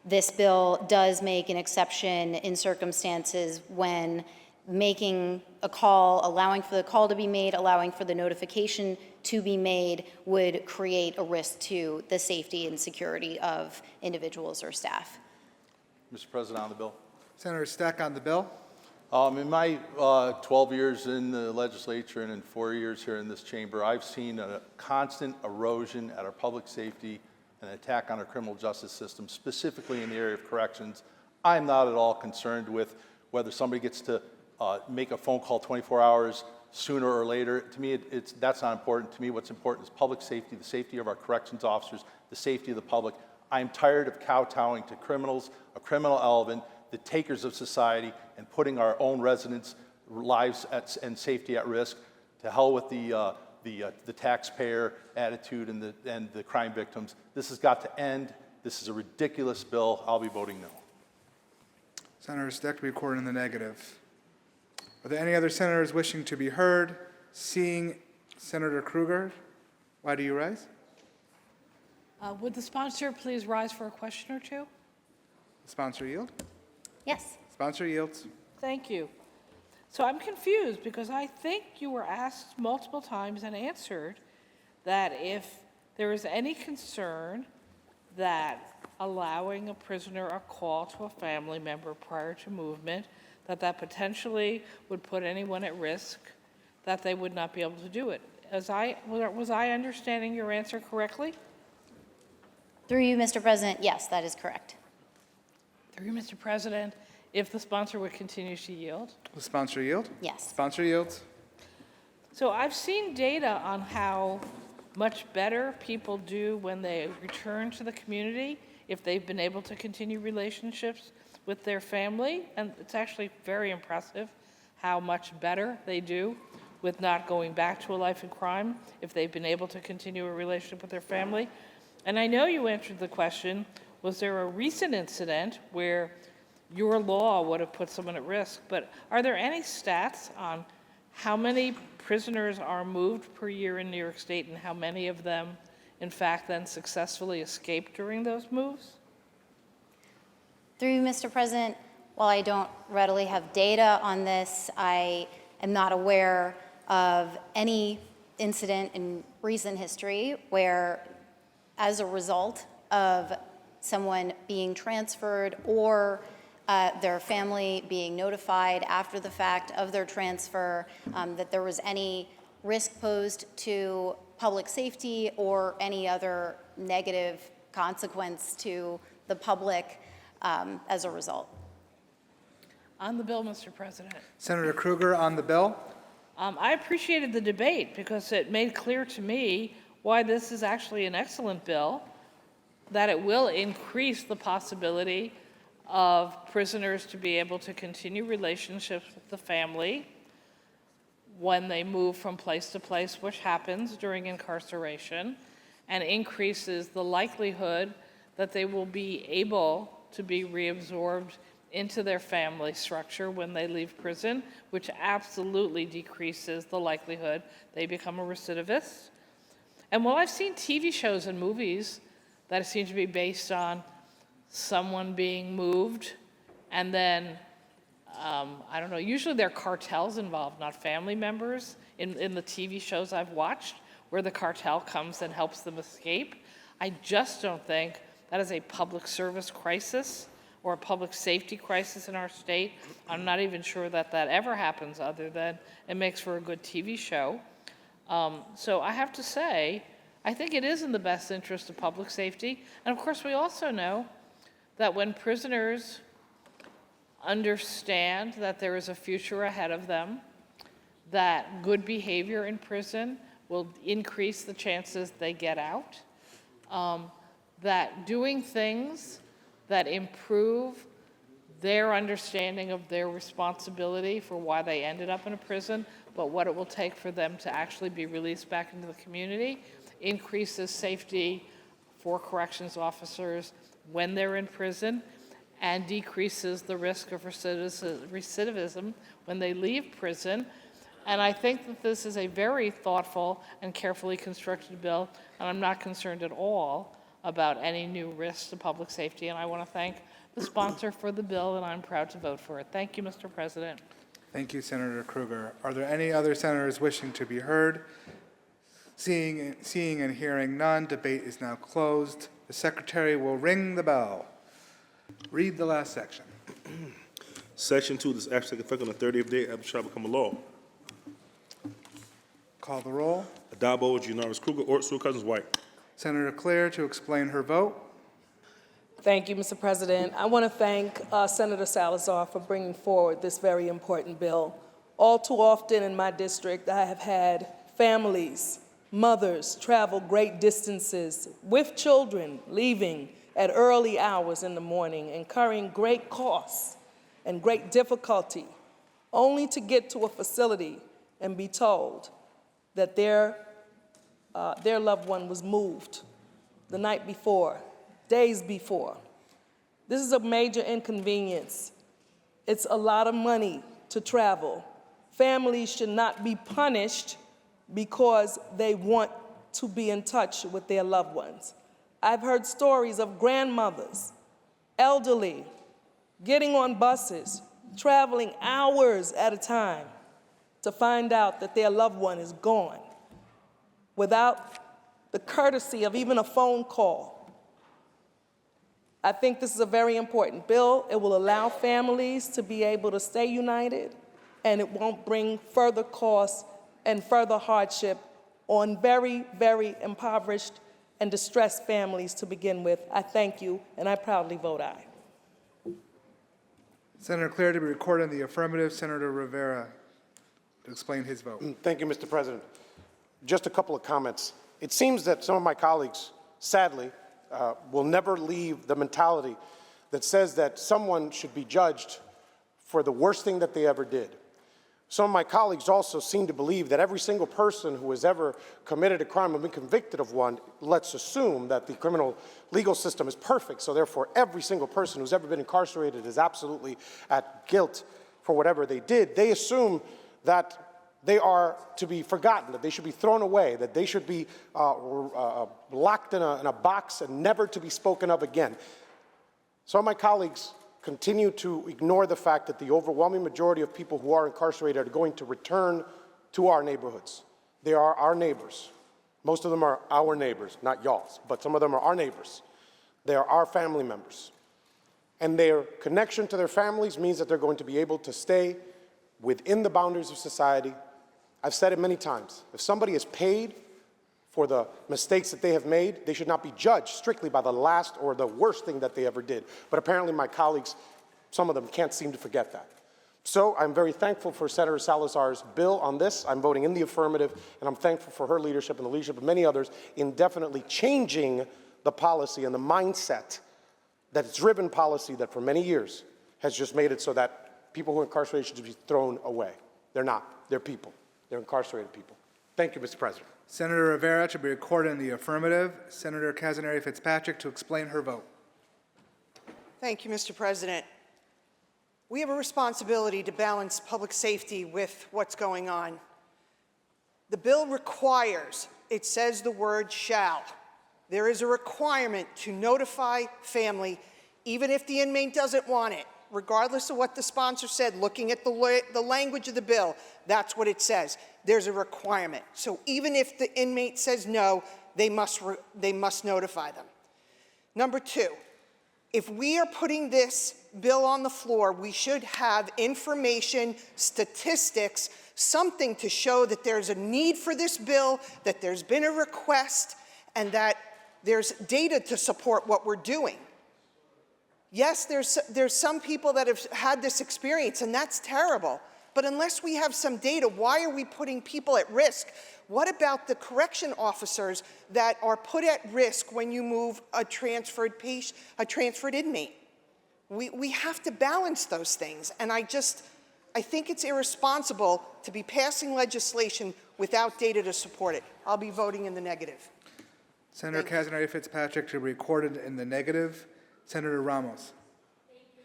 this bill does make an exception in circumstances when making a call, allowing for the call to be made, allowing for the notification to be made would create a risk to the safety and security of individuals or staff. Mr. President, on the bill. Senator Steck on the bill. In my 12 years in the legislature and in 4 years here in this chamber, I've seen a constant erosion at our public safety and an attack on our criminal justice system, specifically in the area of corrections. I'm not at all concerned with whether somebody gets to make a phone call 24 hours sooner or later. To me, that's not important. To me, what's important is public safety, the safety of our corrections officers, the safety of the public. I'm tired of kowtowing to criminals, a criminal element, the takers of society, and putting our own residents' lives and safety at risk. To hell with the taxpayer attitude and the crime victims. This has got to end. This is a ridiculous bill. I'll be voting no. Senator Steck to be recorded in the negative. Are there any other senators wishing to be heard? Seeing Senator Krueger, why do you rise? Would the sponsor please rise for a question or two? Sponsor yield? Yes. Sponsor yields. Thank you. So I'm confused because I think you were asked multiple times and answered that if there is any concern that allowing a prisoner a call to a family member prior to movement, that potentially would put anyone at risk, that they would not be able to do it. Was I understanding your answer correctly? Through you, Mr. President, yes, that is correct. Through you, Mr. President, if the sponsor would continue to yield. Will sponsor yield? Yes. Sponsor yields. So I've seen data on how much better people do when they return to the community if they've been able to continue relationships with their family, and it's actually very impressive how much better they do with not going back to a life of crime if they've been able to continue a relationship with their family. And I know you answered the question, was there a recent incident where your law would have put someone at risk, but are there any stats on how many prisoners are moved per year in New York State and how many of them, in fact, then successfully escape during those moves? Through you, Mr. President, while I don't readily have data on this, I am not aware of any incident in recent history where, as a result of someone being transferred or their family being notified after the fact of their transfer, that there was any risk posed to public safety or any other negative consequence to the public as a result. On the bill, Mr. President. Senator Krueger on the bill. I appreciated the debate because it made clear to me why this is actually an excellent bill, that it will increase the possibility of prisoners to be able to continue relationships with the family when they move from place to place, which happens during incarceration, and increases the likelihood that they will be able to be reabsorbed into their family structure when they leave prison, which absolutely decreases the likelihood they become a recidivist. And while I've seen TV shows and movies that seem to be based on someone being moved and then, I don't know, usually there are cartels involved, not family members in the TV shows I've watched where the cartel comes and helps them escape. I just don't think that is a public service crisis or a public safety crisis in our state. I'm not even sure that ever happens other than it makes for a good TV show. So I have to say, I think it is in the best interest of public safety. And of course, we also know that when prisoners understand that there is a future ahead of them, that good behavior in prison will increase the chances they get out, that doing things that improve their understanding of their responsibility for why they ended up in a prison, but what it will take for them to actually be released back into the community, increases safety for corrections officers when they're in prison, and decreases the risk of recidivism when they leave prison. And I think that this is a very thoughtful and carefully constructed bill, and I'm not concerned at all about any new risks to public safety. And I want to thank the sponsor for the bill, and I'm proud to vote for it. Thank you, Mr. President. Thank you, Senator Krueger. Are there any other senators wishing to be heard? Seeing and hearing none, debate is now closed. The secretary will ring the bell. Read the last section. Section 2, this act take effect on the 30th day after it shall become a law. Call the roll. Addabbo, Gianaris Krueger, Ort, Stewart Cousins, White. Senator Claire to explain her vote. Thank you, Mr. President. I want to thank Senator Salazar for bringing forward this very important bill. All too often in my district, I have had families, mothers travel great distances with children leaving at early hours in the morning, incurring great costs and great difficulty, only to get to a facility and be told that their loved one was moved the night before, days before. This is a major inconvenience. It's a lot of money to travel. Families should not be punished because they want to be in touch with their loved ones. I've heard stories of grandmothers, elderly, getting on buses, traveling hours at a time to find out that their loved one is gone without the courtesy of even a phone call. I think this is a very important bill. It will allow families to be able to stay united, and it won't bring further costs and further hardship on very, very impoverished and distressed families to begin with. I thank you, and I proudly vote aye. Senator Claire to be recorded in the affirmative. Senator Rivera to explain his vote. Thank you, Mr. President. Just a couple of comments. It seems that some of my colleagues, sadly, will never leave the mentality that says that someone should be judged for the worst thing that they ever did. Some of my colleagues also seem to believe that every single person who has ever committed a crime and been convicted of one, let's assume that the criminal legal system is perfect, so therefore every single person who's ever been incarcerated is absolutely at guilt for whatever they did. They assume that they are to be forgotten, that they should be thrown away, that they should be locked in a box and never to be spoken of again. Some of my colleagues continue to ignore the fact that the overwhelming majority of people who are incarcerated are going to return to our neighborhoods. They are our neighbors. Most of them are our neighbors, not y'all's, but some of them are our neighbors. They are our family members. And their connection to their families means that they're going to be able to stay within the boundaries of society. I've said it many times. If somebody is paid for the mistakes that they have made, they should not be judged strictly by the last or the worst thing that they ever did. But apparently my colleagues, some of them can't seem to forget that. So I'm very thankful for Senator Salazar's bill on this. I'm voting in the affirmative, and I'm thankful for her leadership and the leadership of many others in definitely changing the policy and the mindset that's driven policy that for many years has just made it so that people who are incarcerated should be thrown away. They're not. They're people. They're incarcerated people. Thank you, Mr. President. Senator Rivera to be recorded in the affirmative. Senator Casaneri Fitzpatrick to explain her vote. Thank you, Mr. President. We have a responsibility to balance public safety with what's going on. The bill requires, it says the word shall. There is a requirement to notify family, even if the inmate doesn't want it, regardless of what the sponsor said, looking at the language of the bill, that's what it says. There's a requirement. So even if the inmate says no, they must notify them. Number two, if we are putting this bill on the floor, we should have information, statistics, something to show that there's a need for this bill, that there's been a request, and that there's data to support what we're doing. Yes, there's some people that have had this experience, and that's terrible. But unless we have some data, why are we putting people at risk? What about the correction officers that are put at risk when you move a transferred inmate? We have to balance those things, and I think it's irresponsible to be passing legislation without data to support it. I'll be voting in the negative. Senator Casaneri Fitzpatrick to be recorded in the negative. Senator Ramos.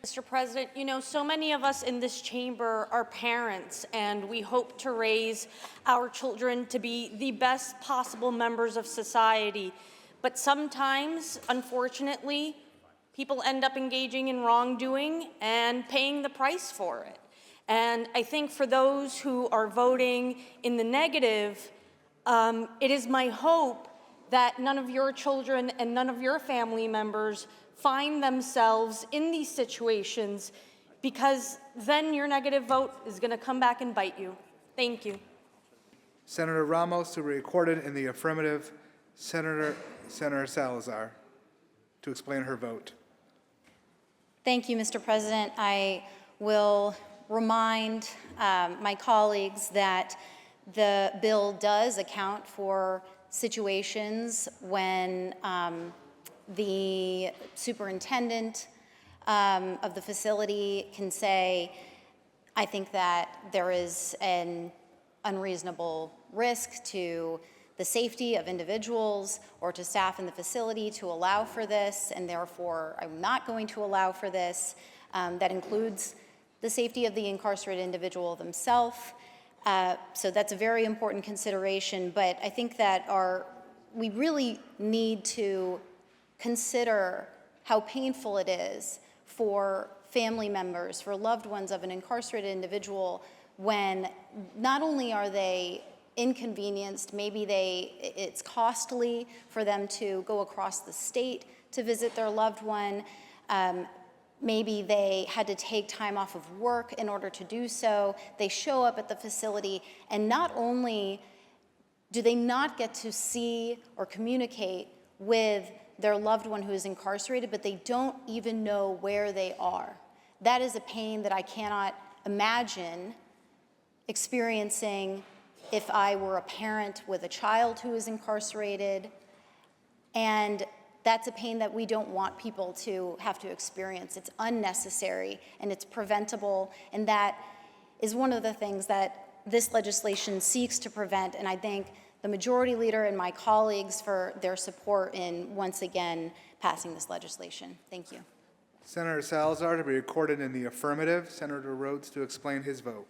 Mr. President, you know, so many of us in this chamber are parents, and we hope to raise our children to be the best possible members of society. But sometimes, unfortunately, people end up engaging in wrongdoing and paying the price for it. And I think for those who are voting in the negative, it is my hope that none of your children and none of your family members find themselves in these situations, because then your negative vote is going to come back and bite you. Thank you. Senator Ramos to be recorded in the affirmative. Senator Salazar to explain her vote. Thank you, Mr. President. I will remind my colleagues that the bill does account for situations when the superintendent of the facility can say, I think that there is an unreasonable risk to the safety of individuals or to staff in the facility to allow for this, and therefore I'm not going to allow for this. That includes the safety of the incarcerated individual themselves. So that's a very important consideration, but I think that we really need to consider how painful it is for family members, for loved ones of an incarcerated individual, when not only are they inconvenienced, maybe it's costly for them to go across the state to visit their loved one. Maybe they had to take time off of work in order to do so. They show up at the facility, and not only do they not get to see or communicate with their loved one who is incarcerated, but they don't even know where they are. That is a pain that I cannot imagine experiencing if I were a parent with a child who is incarcerated. And that's a pain that we don't want people to have to experience. It's unnecessary and it's preventable, and that is one of the things that this legislation seeks to prevent. And I thank the Majority Leader and my colleagues for their support in once again passing this legislation. Thank you. Senator Salazar to be recorded in the affirmative. Senator Rhodes to explain his vote.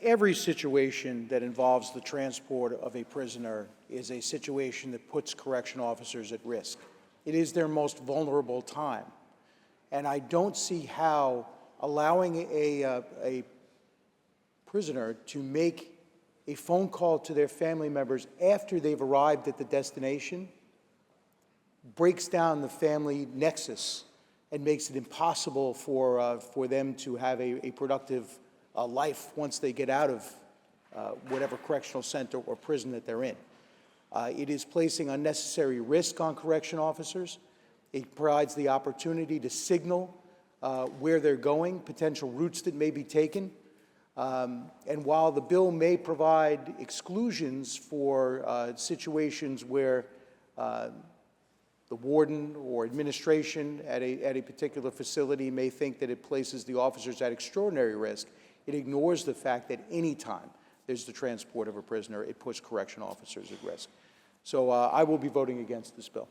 Every situation that involves the transport of a prisoner is a situation that puts correction officers at risk. It is their most vulnerable time. And I don't see how allowing a prisoner to make a phone call to their family members after they've arrived at the destination breaks down the family nexus and makes it impossible for them to have a productive life once they get out of whatever correctional center or prison that they're in. It is placing unnecessary risk on correction officers. It provides the opportunity to signal where they're going, potential routes that may be taken. And while the bill may provide exclusions for situations where the warden or administration at a particular facility may think that it places the officers at extraordinary risk, it ignores the fact that any time there's the transport of a prisoner, it puts correction officers at risk. So I will be voting against this bill.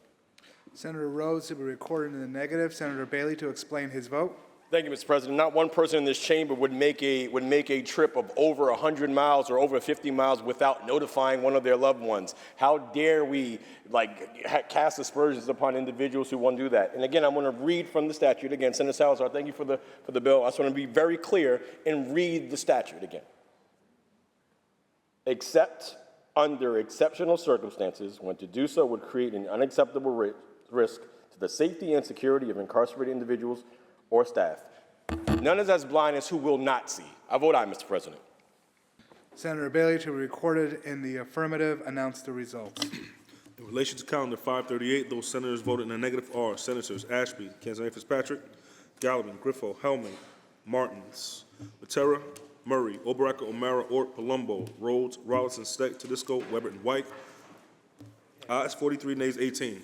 Senator Rhodes to be recorded in the negative. Senator Bailey to explain his vote. Thank you, Mr. President. Not one person in this chamber would make a trip of over 100 miles or over 50 miles without notifying one of their loved ones. How dare we cast aspersions upon individuals who want to do that? And again, I'm going to read from the statute again. Senator Salazar, thank you for the bill. I just want to be very clear and read the statute again. Except under exceptional circumstances, when to do so would create an unacceptable risk to the safety and security of incarcerated individuals or staff. None is as blind as who will not see. I vote aye, Mr. President. Senator Bailey to be recorded in the affirmative. Announce the results. In relation to calendar 538, those senators voted in the negative are Senators Ashby, Canzone Fitzpatrick, Gallivan, Griffo, Hellman, Martins, Matera, Murray, Obereka, O'Mara, Ort, Palumbo, Rhodes, Rollinson, Steck, Tedisco, Weber, and White. Ayes 43, nays 18.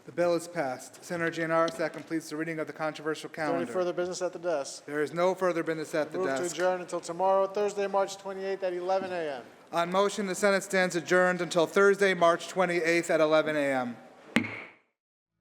The bill is passed. Senator Gianaris, that completes the reading of the controversial Is there calendar. any further business at the desk? There is no further business at the Move to desk. adjourn until tomorrow, Thursday, March 28th at 11 a.m. On motion, the Senate stands adjourned until Thursday, March 28th at 11 a.m.